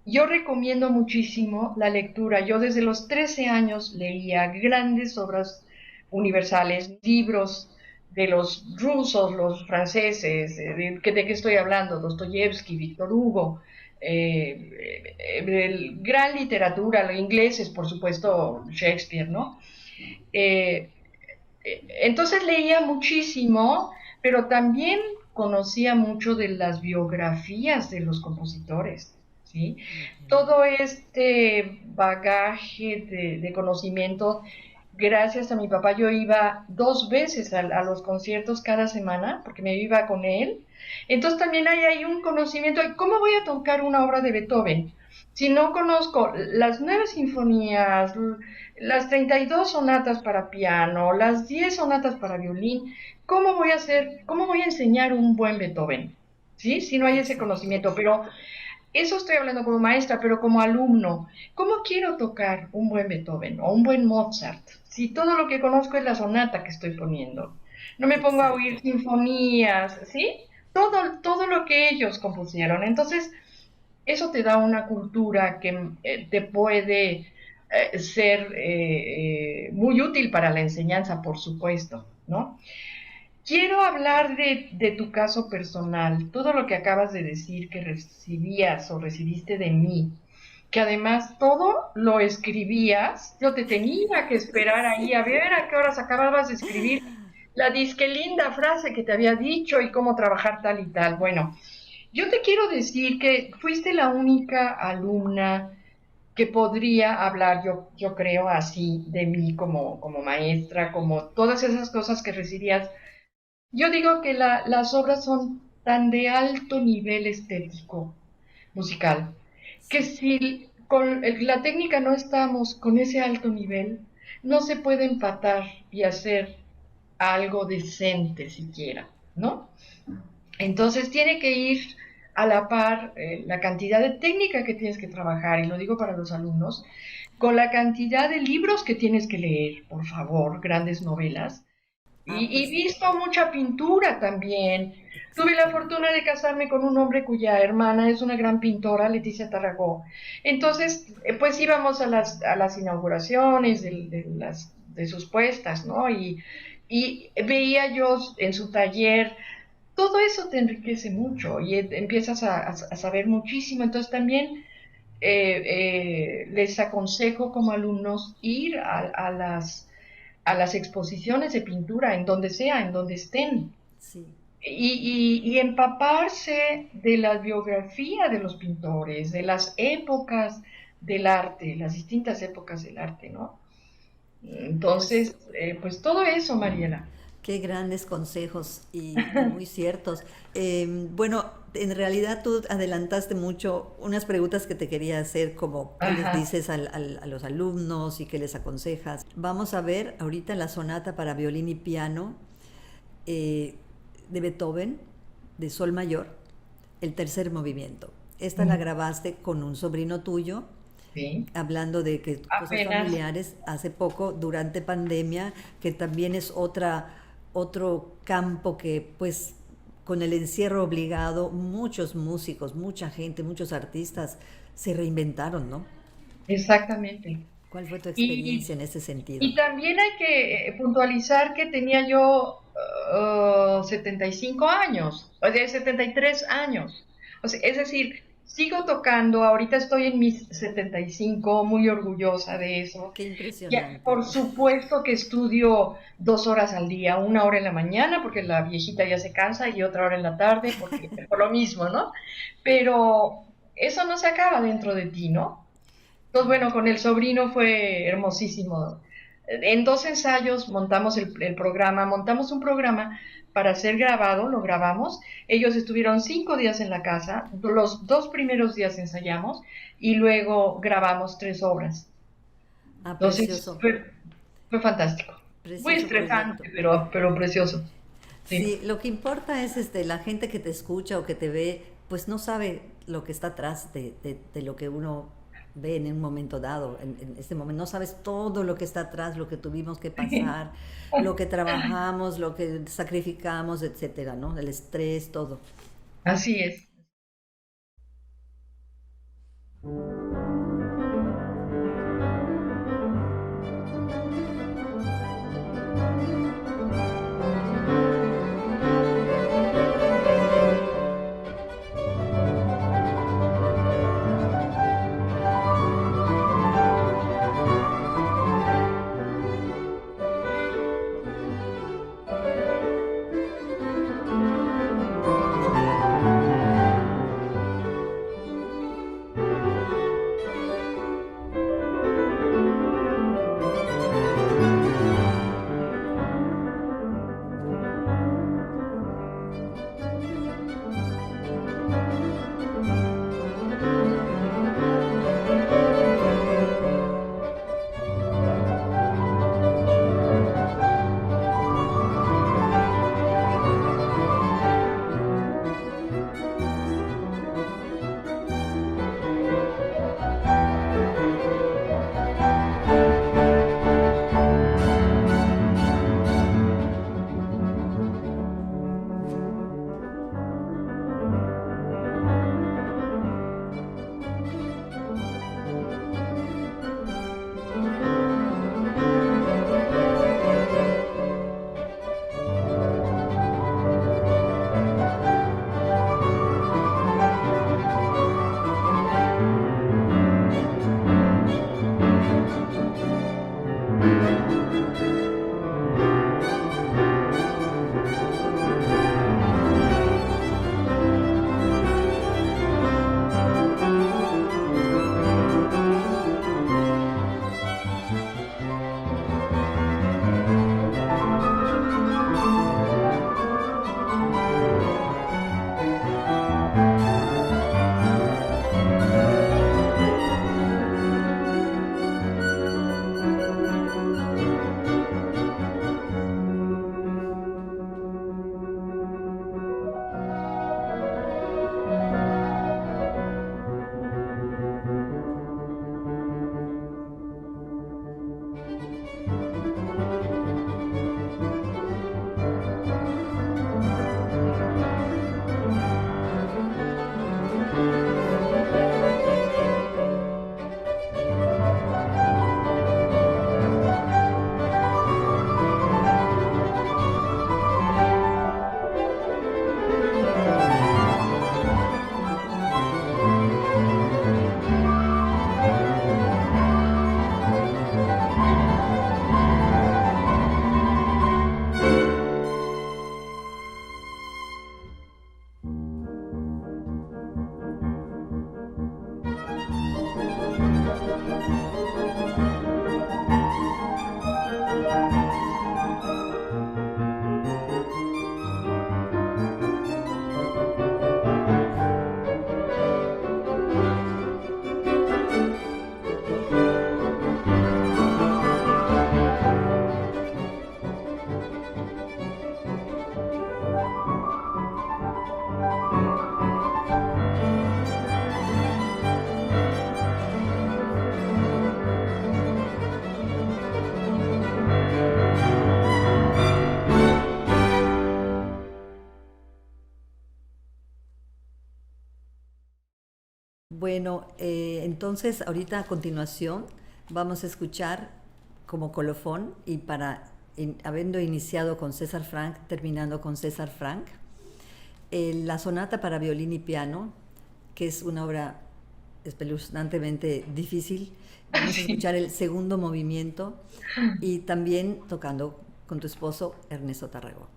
yo recomiendo muchísimo la lectura. Yo desde los 13 años leía grandes obras universales, libros de los rusos, los franceses, ¿de qué estoy hablando? Dostoyevsky, Víctor Hugo, gran literatura, los ingleses, por supuesto, Shakespeare, ¿no? Eh, entonces leía muchísimo, pero también conocía mucho de las biografías de los compositores, ¿sí? Todo este bagaje de conocimiento, gracias a mi papá, yo iba 2 veces a los conciertos cada semana, porque me iba con él. Entonces también hay ahí un conocimiento de cómo voy a tocar una obra de Beethoven. Si no conozco las 9 sinfonías, las 32 sonatas para piano, las 10 sonatas para violín, cómo voy a enseñar un buen Beethoven? ¿Sí? Si no hay ese conocimiento, pero eso estoy hablando como maestra, pero como alumno, ¿cómo quiero tocar un buen Beethoven o un buen Mozart? Si todo lo que conozco es la sonata que estoy poniendo. No me pongo a oír sinfonías, ¿sí? Todo lo que ellos compusieron. Entonces, eso te da una cultura que te puede ser muy útil para la enseñanza, por supuesto, ¿no? Quiero hablar de tu caso personal, todo lo que acabas de decir que recibías o recibiste de mí, que además todo lo escribías, yo te tenía que esperar ahí a ver a qué horas acababas de escribir la disque linda frase que te había dicho y cómo trabajar tal y tal. Bueno, yo te quiero decir que fuiste la única alumna que podría hablar, yo creo, así de mí como maestra, como todas esas cosas que recibías. Yo digo que las obras son tan de alto nivel estético, musical, que si con la técnica no estamos con ese alto nivel, no se puede empatar y hacer algo decente siquiera, ¿no? Entonces tiene que ir a la par la cantidad de técnica que tienes que trabajar, y lo digo para los alumnos, con la cantidad de libros que tienes que leer, por favor, grandes novelas, y
Pues
visto mucha pintura también. Tuve la fortuna de casarme con un hombre cuya hermana es una gran pintora, Leticia Tarragó. Entonces, pues íbamos a las inauguraciones de sus puestas, ¿no? Y veía yo en su taller, todo eso te enriquece mucho y empiezas a saber muchísimo. Entonces también les aconsejo como alumnos ir a las exposiciones de pintura, en donde sea, en donde estén,
sí.
y empaparse de la biografía de los pintores, de las épocas del arte, las distintas épocas del arte, ¿no?
Pues
Entonces, pues todo eso, Mariela.
qué grandes consejos y muy ciertos. Bueno, en realidad tú adelantaste mucho unas preguntas que te quería hacer, como qué les
Ajá,
dices a los alumnos y qué les aconsejas. Vamos a ver ahorita la sonata para violín y piano eh, de Beethoven, de Sol mayor, el tercer movimiento. Esta la grabaste con un sobrino tuyo,
sí,
hablando de que cosas
apenas.
familiares hace poco durante pandemia, que también es otro campo que pues con el encierro obligado muchos músicos, mucha gente, muchos artistas se reinventaron, ¿no?
Exactamente.
¿Cuál fue tu
Y,
experiencia en ese sentido?
y también hay que puntualizar que tenía yo 75 años, o sea, 73 años. O sea, es decir, sigo tocando, ahorita estoy en mis 75, muy orgullosa de eso.
Qué
Ya,
impresionante.
por supuesto que estudio 2 horas al día, 1 hora en la mañana porque la viejita ya se cansa y otra hora en la tarde porque por lo mismo, ¿no? Pero eso no se acaba dentro de ti, ¿no? Entonces, bueno, con el sobrino fue hermosísimo. En 2 ensayos montamos el programa, montamos un programa para ser grabado, lo grabamos. Ellos estuvieron 5 días en la casa, los 2 primeros días ensayamos y luego grabamos 3 obras.
Ah,
Entonces,
precioso,
fue fantástico. Muy
precioso proyecto.
estresante, pero precioso. Sí.
Sí, lo que importa es la gente que te escucha o que te ve, pues no sabe lo que está atrás de lo que uno ve en un momento dado, en este momento. No sabes todo lo que está atrás, lo que tuvimos que pasar, lo que trabajamos, lo que sacrificamos, etcétera, ¿no? El estrés, todo.
Así es.
Bueno, entonces ahorita a continuación vamos a escuchar como colofón y habiendo iniciado con César Franck, terminando con César Franck, la sonata para violín y piano, que es una obra espeluznantemente difícil. Vamos a escuchar el segundo movimiento y también tocando con tu esposo Ernesto Tarragó.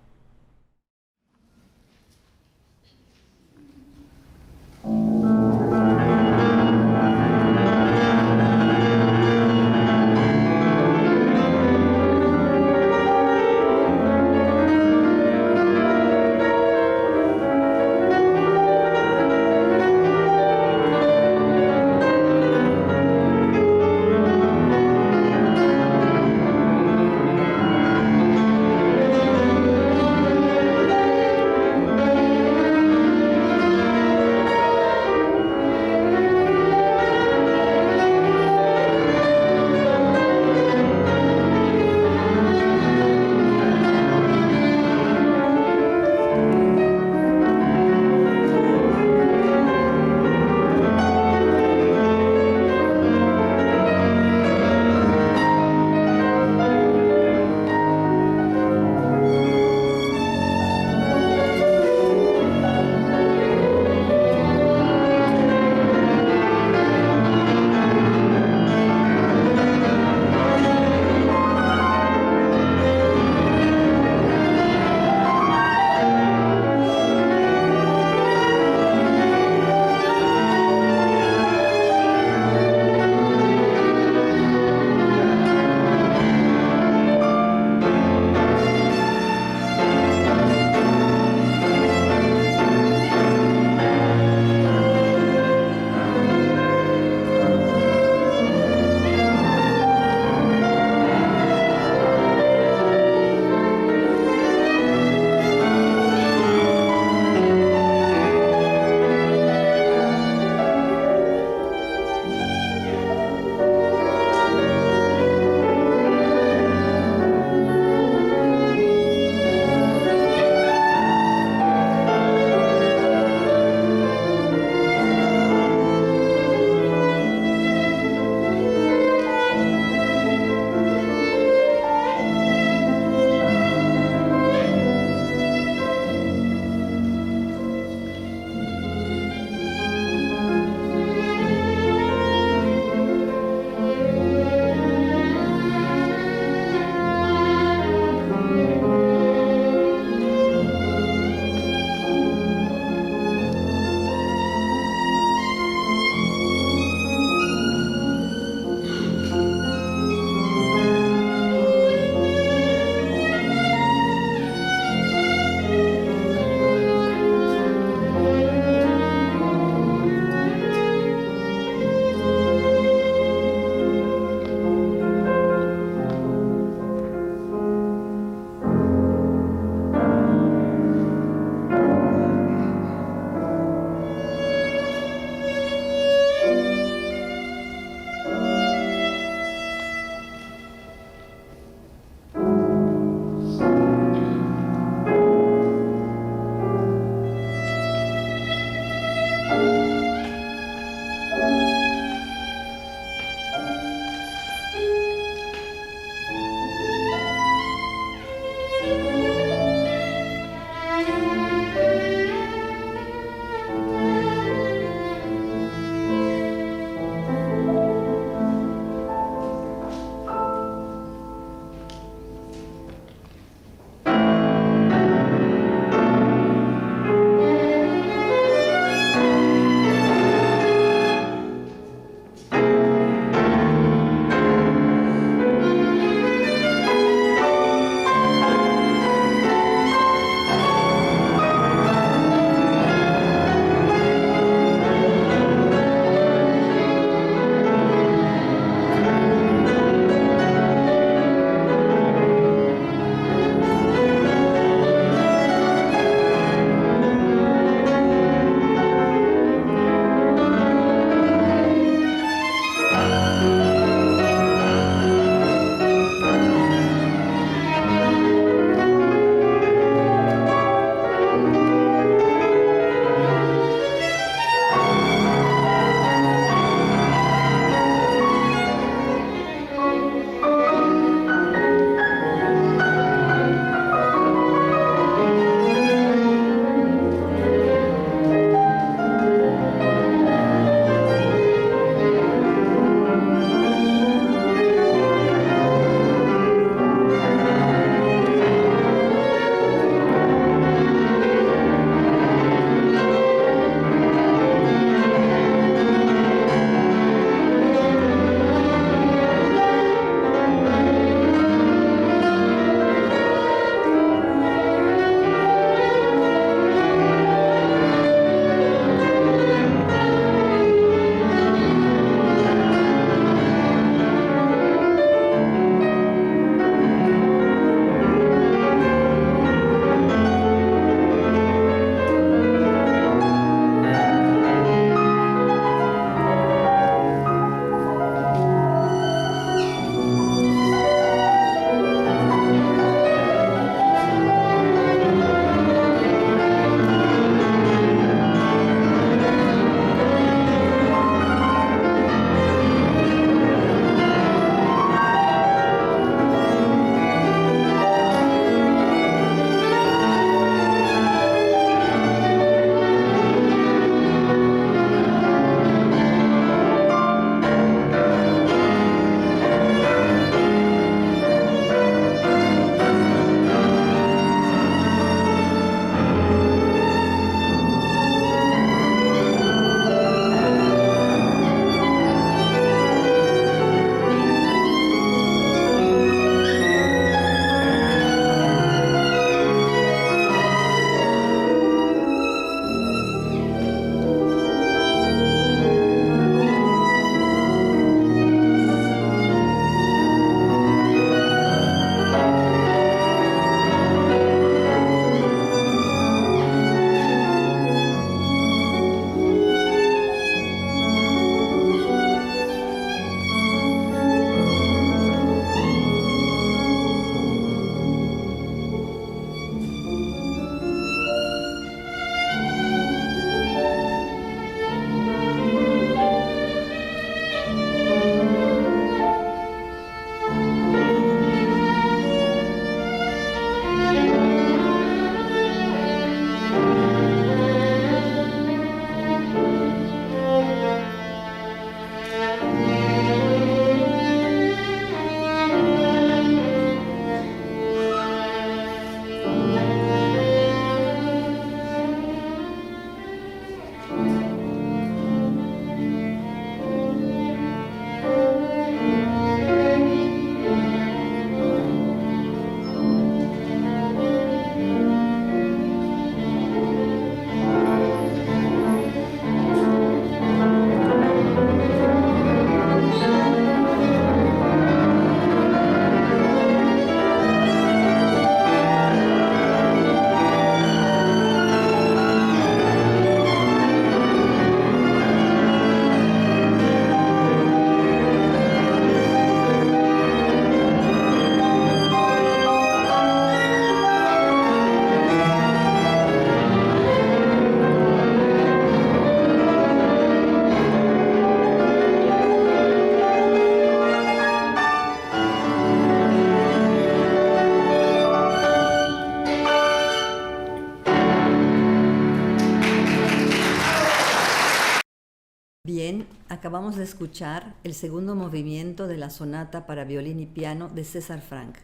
también acabamos de escuchar el segundo movimiento de la sonata para violín y piano de César Franck.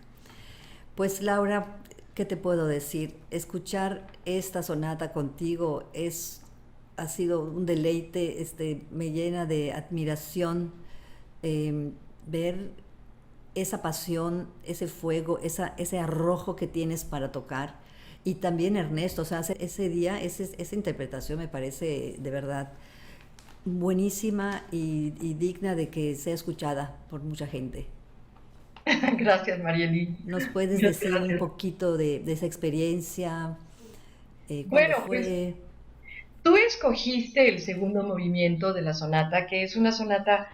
Pues Laura, ¿qué te puedo decir? Escuchar esta sonata contigo ha sido un deleite, me llena de admiración ver esa pasión, ese fuego, ese arrojo que tienes para tocar. Y también Ernesto, o sea, ese día, esa interpretación me parece de verdad buenísima y digna de que sea escuchada por mucha gente.
Gracias, Marieli.
¿Nos puedes decir un poquito de esa experiencia? ¿Cuándo
Bueno,
fue?
pues tú escogiste el segundo movimiento de la sonata, que es una sonata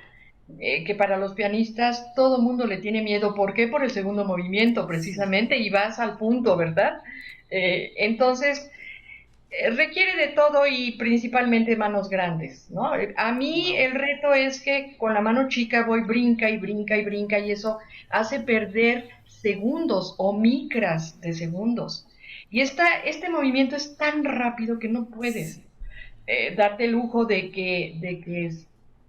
que para los pianistas todo mundo le tiene miedo. ¿Por qué? Por el segundo movimiento, precisamente, y vas al punto, ¿verdad? Entonces, requiere de todo y principalmente manos grandes, ¿no? A mí el reto es que con la mano chica voy brinca y brinca y brinca y eso hace perder segundos o micras de segundos. Y este movimiento es tan rápido que no puedes darte el lujo de que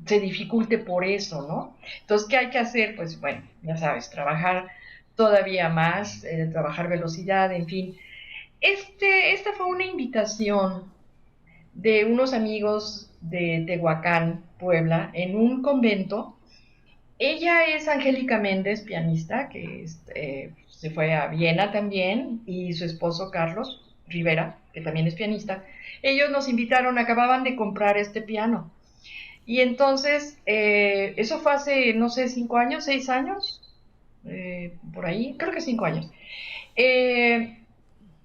se dificulte por eso, ¿no? Entonces, ¿qué hay que hacer? Pues bueno, ya sabes, trabajar todavía más, trabajar velocidad, en fin. Esta fue una invitación de unos amigos de Tehuacán, Puebla, en un convento. Ella es Angélica Méndez, pianista, que se fue a Viena también, y su esposo Carlos Rivera, que también es pianista. Ellos nos invitaron, acababan de comprar este piano. Y entonces, eso fue hace, no sé, 5 años, 6 años, por ahí, creo que 5 años. Eh,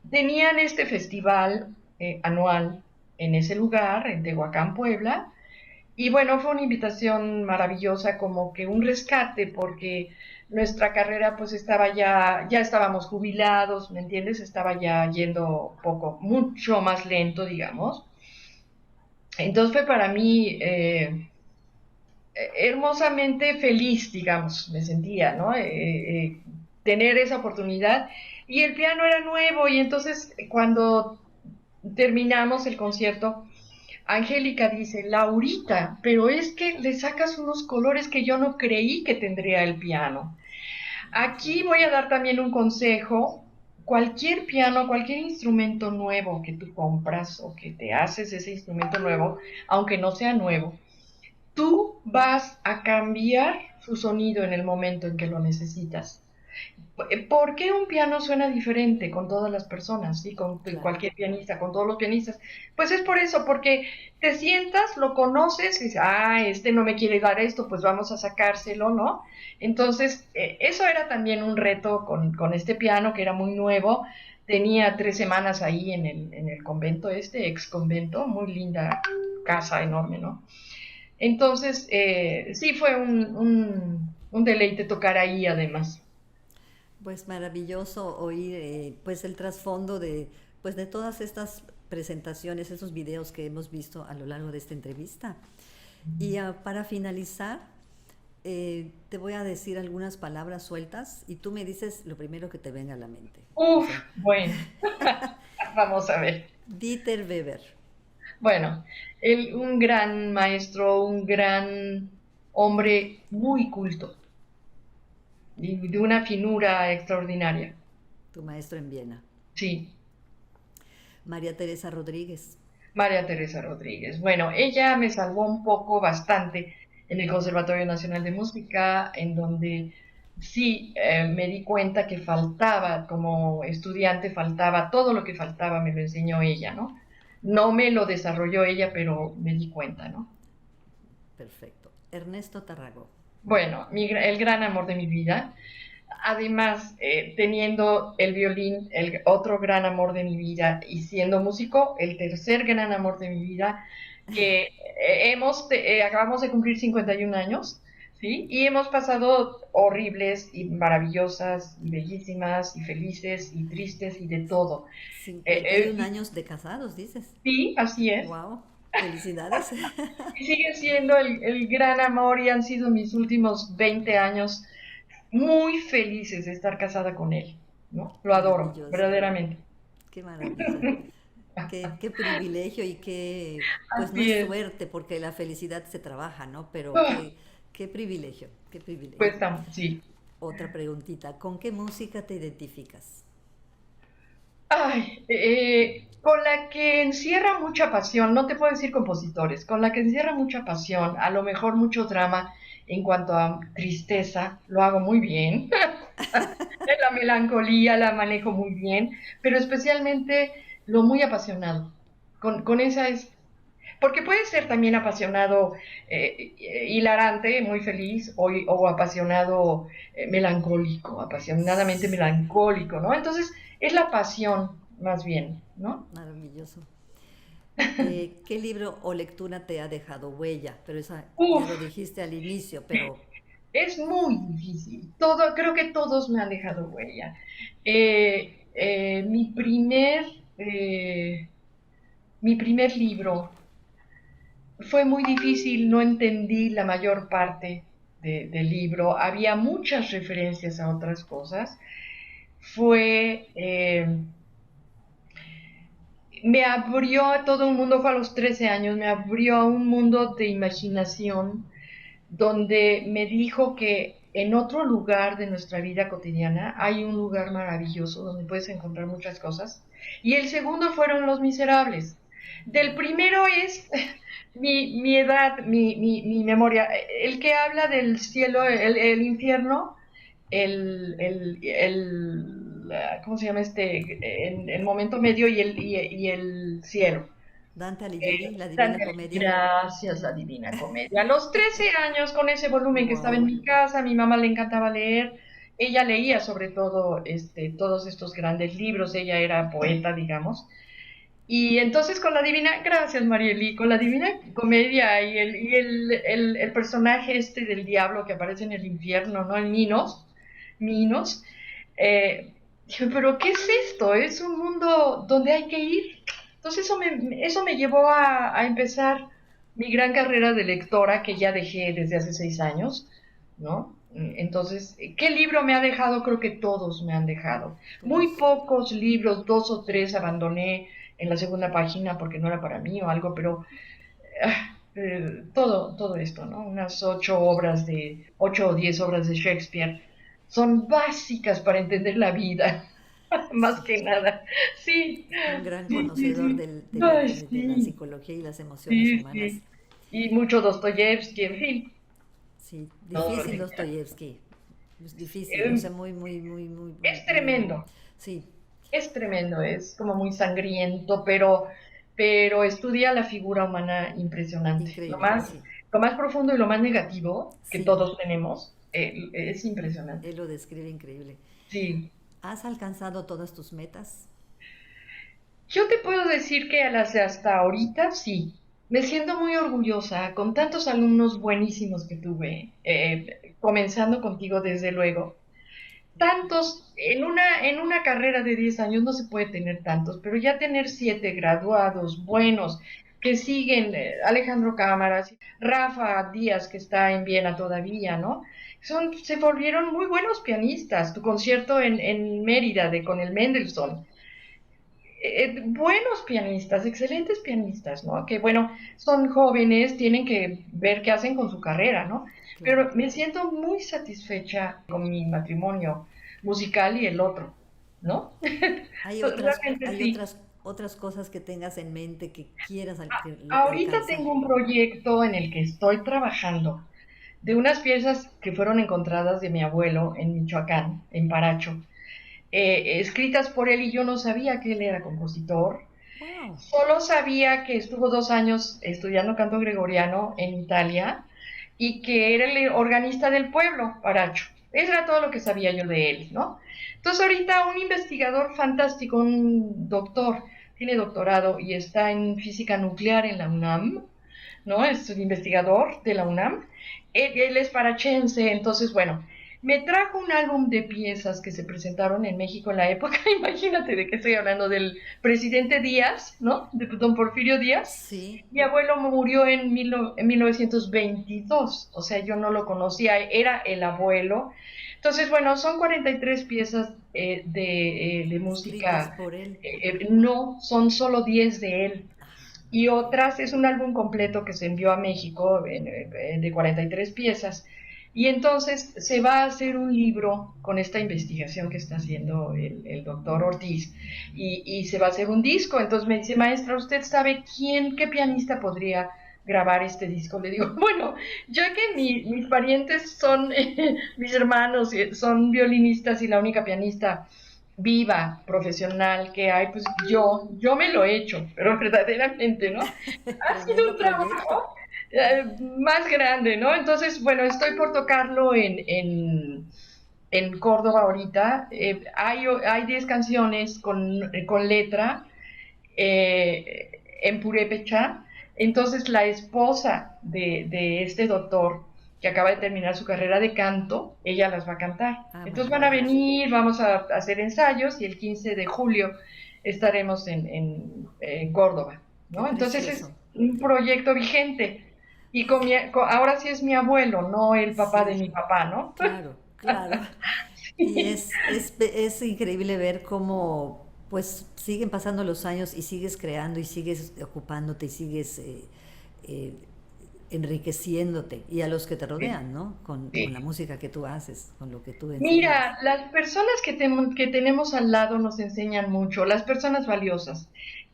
Tenían este festival anual en ese lugar, en Tehuacán, Puebla, y bueno, fue una invitación maravillosa, como que un rescate, porque nuestra carrera pues ya estábamos jubilados, ¿me entiendes? Estaba ya yendo mucho más lento, digamos. Entonces fue para mí hermosamente feliz, digamos, me sentía, ¿no? Tener esa oportunidad. Y el piano era nuevo y entonces cuando terminamos el concierto, Angélica dice, Laurita, pero es que le sacas unos colores que yo no creí que tendría el piano. Aquí voy a dar también un consejo. Cualquier piano, cualquier instrumento nuevo que tú compras o que te haces ese instrumento nuevo, aunque no sea nuevo, tú vas a cambiar su sonido en el momento en que lo necesitas. ¿Por qué un piano suena diferente con todas las personas, ¿sí? Con cualquier pianista, con todos los pianistas? Pues es por eso, porque te sientas, lo conoces y dices, este no me quiere dar esto, pues vamos a sacárselo, ¿no? Entonces, eso era también un reto con este piano que era muy nuevo. Tenía 3 semanas ahí en el convento ex convento, muy linda casa enorme, ¿no? Entonces, sí fue un deleite tocar ahí además.
Pues maravilloso oír pues el trasfondo de todas estas presentaciones, esos videos que hemos visto a lo largo de esta entrevista. Y para finalizar, te voy a decir algunas palabras sueltas y tú me dices lo primero que te venga a la mente.
Uf, bueno, vamos a ver.
Dieter Weber.
Bueno, un gran maestro, un gran hombre muy culto y de una finura extraordinaria.
Tu maestro en Viena.
Sí.
María Teresa Rodríguez.
María Teresa Rodríguez. Bueno, ella me salvó un poco, bastante, en el Conservatorio Nacional de Música, en donde sí me di cuenta que faltaba, como estudiante, faltaba, todo lo que faltaba me lo enseñó ella, ¿no? No me lo desarrolló ella, pero me di cuenta, ¿no?
Perfecto. Ernesto Tarragó.
Bueno, el gran amor de mi vida. Además, teniendo el violín, el otro gran amor de mi vida, y siendo músico, el tercer gran amor de mi vida, que acabamos de cumplir 51 años, ¿sí? Y hemos pasado horribles y maravillosas y bellísimas y felices y tristes y de todo.
51 años de casados, dices.
Sí, así es.
Wow, felicidades.
Y sigue siendo el gran amor y han sido mis últimos 20 años muy felices de estar casada con él, ¿no? Lo adoro, verdaderamente.
Qué maravilla. Qué privilegio y pues no
Así
es
es.
suerte, porque la felicidad se trabaja, ¿no? Pero
Ah,
qué privilegio, qué privilegio.
pues sí.
Otra preguntita, ¿con qué música te identificas?
Ay, con la que encierra mucha pasión, no te puedo decir compositores, con la que encierra mucha pasión, a lo mejor mucho drama en cuanto a tristeza, lo hago muy bien. La melancolía la manejo muy bien, pero especialmente lo muy apasionado. Con esa es, porque puede ser también apasionado, hilarante, muy feliz, o apasionado, melancólico, apasionadamente melancólico, ¿no? Entonces, es la pasión, más bien, ¿no?
Maravilloso. ¿Qué libro o lectura te ha dejado huella? Pero esa ya lo
Uf,
dijiste al inicio, pero
es muy difícil. Todo, creo que todos me han dejado huella. Eh, eh, mi primer, eh, mi primer libro fue muy difícil, no entendí la mayor parte del libro, había muchas referencias a otras cosas. Fue, me abrió a todo un mundo, fue a los 13 años, me abrió a un mundo de imaginación donde me dijo que en otro lugar de nuestra vida cotidiana hay un lugar maravilloso donde puedes encontrar muchas cosas. Y el segundo fueron Los Miserables. Del primero es mi edad, mi memoria. El que habla del cielo, el infierno, ¿cómo se llama el momento medio y el cielo.
Dante Alighieri, La Divina
Dante,
Comedia.
gracias, la Divina Comedia. A los 13 años, con ese volumen que estaba en
Wow.
mi casa, a mi mamá le encantaba leer. Ella leía sobre todo todos estos grandes libros, ella era poeta, digamos. Y entonces con la Divina, gracias Marieli, con la Divina Comedia y el personaje del diablo que aparece en el infierno, ¿no? El Minos, eh, dije, pero ¿qué es esto? Es un mundo donde hay que ir. Entonces eso me llevó a empezar mi gran carrera de lectora que ya dejé desde hace 6 años, ¿no? Entonces, ¿qué libro me ha dejado? Creo que todos me han dejado. Muy
Todos.
pocos libros, 2 o 3 abandoné en la segunda página porque no era para mí o algo, pero todo esto, ¿no? Unas 8 o 10 obras de Shakespeare son básicas para entender la vida, más
Sí.
que nada. Sí,
Un gran
sí, sí,
conocedor
sí. Ay,
de la
sí,
psicología y las emociones
sí,
humanas.
sí. Y mucho Dostoyevsky, en fin,
Sí,
todo lo
difícil
que...
Dostoyevsky. Es difícil, o
Eh,
sea,
Es
muy,
tremendo,
sí,
es tremendo, es como muy sangriento, pero estudia la figura humana impresionante. Lo
increíble,
más,
sí.
lo más profundo y lo más negativo que
Sí,
todos tenemos, es impresionante.
él lo describe increíble.
Sí.
¿Has alcanzado todas tus metas?
Yo te puedo decir que hasta ahorita sí. Me siento muy orgullosa con tantos alumnos buenísimos que tuve, comenzando contigo desde luego. Tantos, en una carrera de 10 años no se puede tener tantos, pero ya tener 7 graduados buenos que siguen, Alejandro Cámaras, Rafa Díaz, que está en Viena todavía, ¿no? Se volvieron muy buenos pianistas. Tu concierto en Mérida con el Mendelssohn. Buenos pianistas, excelentes pianistas, ¿no? Que bueno, son jóvenes, tienen que ver qué hacen con su carrera, ¿no?
Claro.
Pero me siento muy satisfecha con mi matrimonio musical y el otro, ¿no? Realmente
Hay
sí.
otras cosas que tengas en mente que quieras
Ahorita
alcanzar.
tengo un proyecto en el que estoy trabajando de unas piezas que fueron encontradas de mi abuelo en Michoacán, en Paracho, escritas por él y yo no sabía que él era compositor.
Wow.
Solo sabía que estuvo 2 años estudiando canto gregoriano en Italia y que era el organista del pueblo, Paracho. Eso era todo lo que sabía yo de él, ¿no? Entonces ahorita un investigador fantástico, un doctor, tiene doctorado y está en física nuclear en la UNAM, ¿no? Es un investigador de la UNAM. Él es parachense, entonces, bueno, Me trajo un álbum de piezas que se presentaron en México en la época, imagínate de qué estoy hablando, del presidente Díaz, ¿no? De don Porfirio Díaz.
Sí,
Mi abuelo murió en 1922, o sea, yo no lo conocía, era el abuelo. Entonces, bueno, son 43 piezas de
escritas
música,
por él.
no, son solo 10 de él. Y otras es un álbum completo que se envió a México de 43 piezas. Y entonces se va a hacer un libro con esta investigación que está haciendo el doctor Ortiz y se va a hacer un disco. Entonces me dice, maestra, ¿usted sabe qué pianista podría grabar este disco? Le digo, bueno, ya que mis parientes son, mis hermanos son violinistas y la única pianista viva, profesional que hay, pues yo me lo he hecho, pero verdaderamente, ¿no? Ha sido
Tremendo
un
proyecto.
trabajo más grande, ¿no? Entonces, bueno, estoy por tocarlo en Córdoba ahorita. Hay 10 canciones con letra en purépecha. Entonces, la esposa de este doctor que acaba de terminar su carrera de canto, ella las va a cantar.
Ah,
Entonces van a
maravilloso.
venir, vamos a hacer ensayos y el 15 de julio estaremos en Córdoba,
Qué
¿no? Entonces es
precioso.
un proyecto vigente. Y ahora sí es mi abuelo, no el papá de
Sí,
mi papá, ¿no?
claro, claro. Y es increíble ver cómo pues siguen pasando los años y sigues creando y sigues ocupándote y sigues eh, enriqueciéndote y a los que te
Sí,
rodean, ¿no? Con la
sí.
música que tú haces, con lo que tú enseñas.
Mira, las personas que tenemos al lado nos enseñan mucho, las personas valiosas.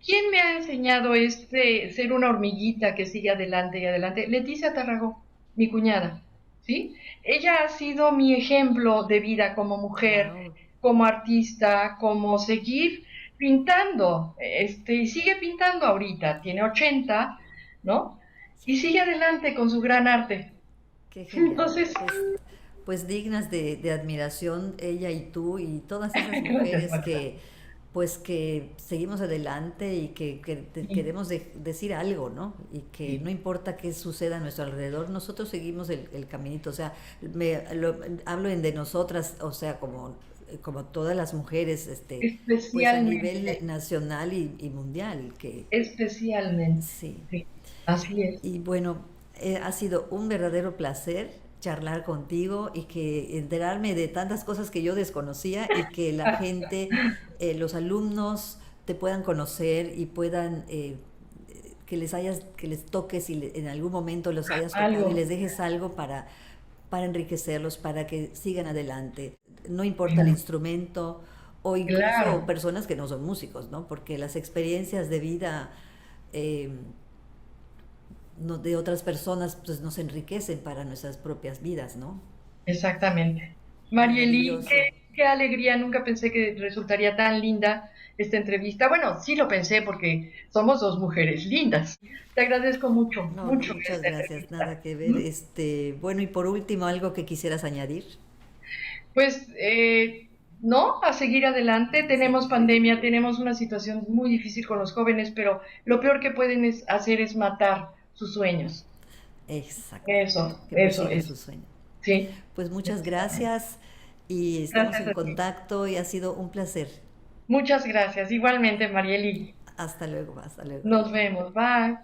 ¿Quién me ha enseñado ser una hormiguita que sigue adelante y adelante? Leticia Tarragó, mi cuñada, ¿sí? Ella ha sido mi ejemplo de vida como mujer,
Wow,
como artista, como seguir pintando, y sigue pintando ahorita, tiene 80, ¿no? Y sigue adelante con su gran arte.
qué genial.
Entonces,
Pues dignas de admiración ella y tú y todas esas
gracias,
mujeres
Marta.
que pues que seguimos adelante y que
Sí,
queremos decir algo, ¿no? Y que
sí.
no importa qué suceda a nuestro alrededor, nosotros seguimos el caminito. O sea, hablo en de nosotras, o sea, como todas las mujeres, pues a nivel
Especialmente,
nacional y mundial, que
especialmente.
sí.
Sí, así es.
Y bueno, ha sido un verdadero placer charlar contigo y que enterarme de tantas cosas que yo desconocía y que la gente, los alumnos te puedan conocer y puedan que les toques y en algún momento los hayas tocado y
Algo.
les dejes algo para enriquecerlos, para que sigan adelante. No importa el
Claro,
instrumento o incluso
claro,
personas que no son músicos, ¿no? Porque las experiencias de vida eh, de otras personas pues nos enriquecen para nuestras propias vidas, ¿no?
exactamente. Marieli,
Maravilloso.
qué alegría. Nunca pensé que resultaría tan linda esta entrevista. Bueno, sí lo pensé porque somos dos mujeres lindas. Te agradezco mucho,
No, no,
mucho
muchas
esta
gracias,
entrevista.
nada que ver.
¿Mm?
Bueno, y por último, algo que quisieras añadir.
Pues no, a seguir adelante. Tenemos
Seguir.
pandemia, tenemos una situación muy difícil con los jóvenes, pero lo peor que pueden hacer es matar sus sueños.
Exacto. Que
Eso
persigan
es.
sus sueños.
Sí,
Pues muchas
exactamente.
gracias y estamos
Gracias
en
a ti.
contacto y ha sido un placer.
Muchas gracias. Igualmente, Marieli.
Hasta luego, hasta luego.
Nos vemos. Bye.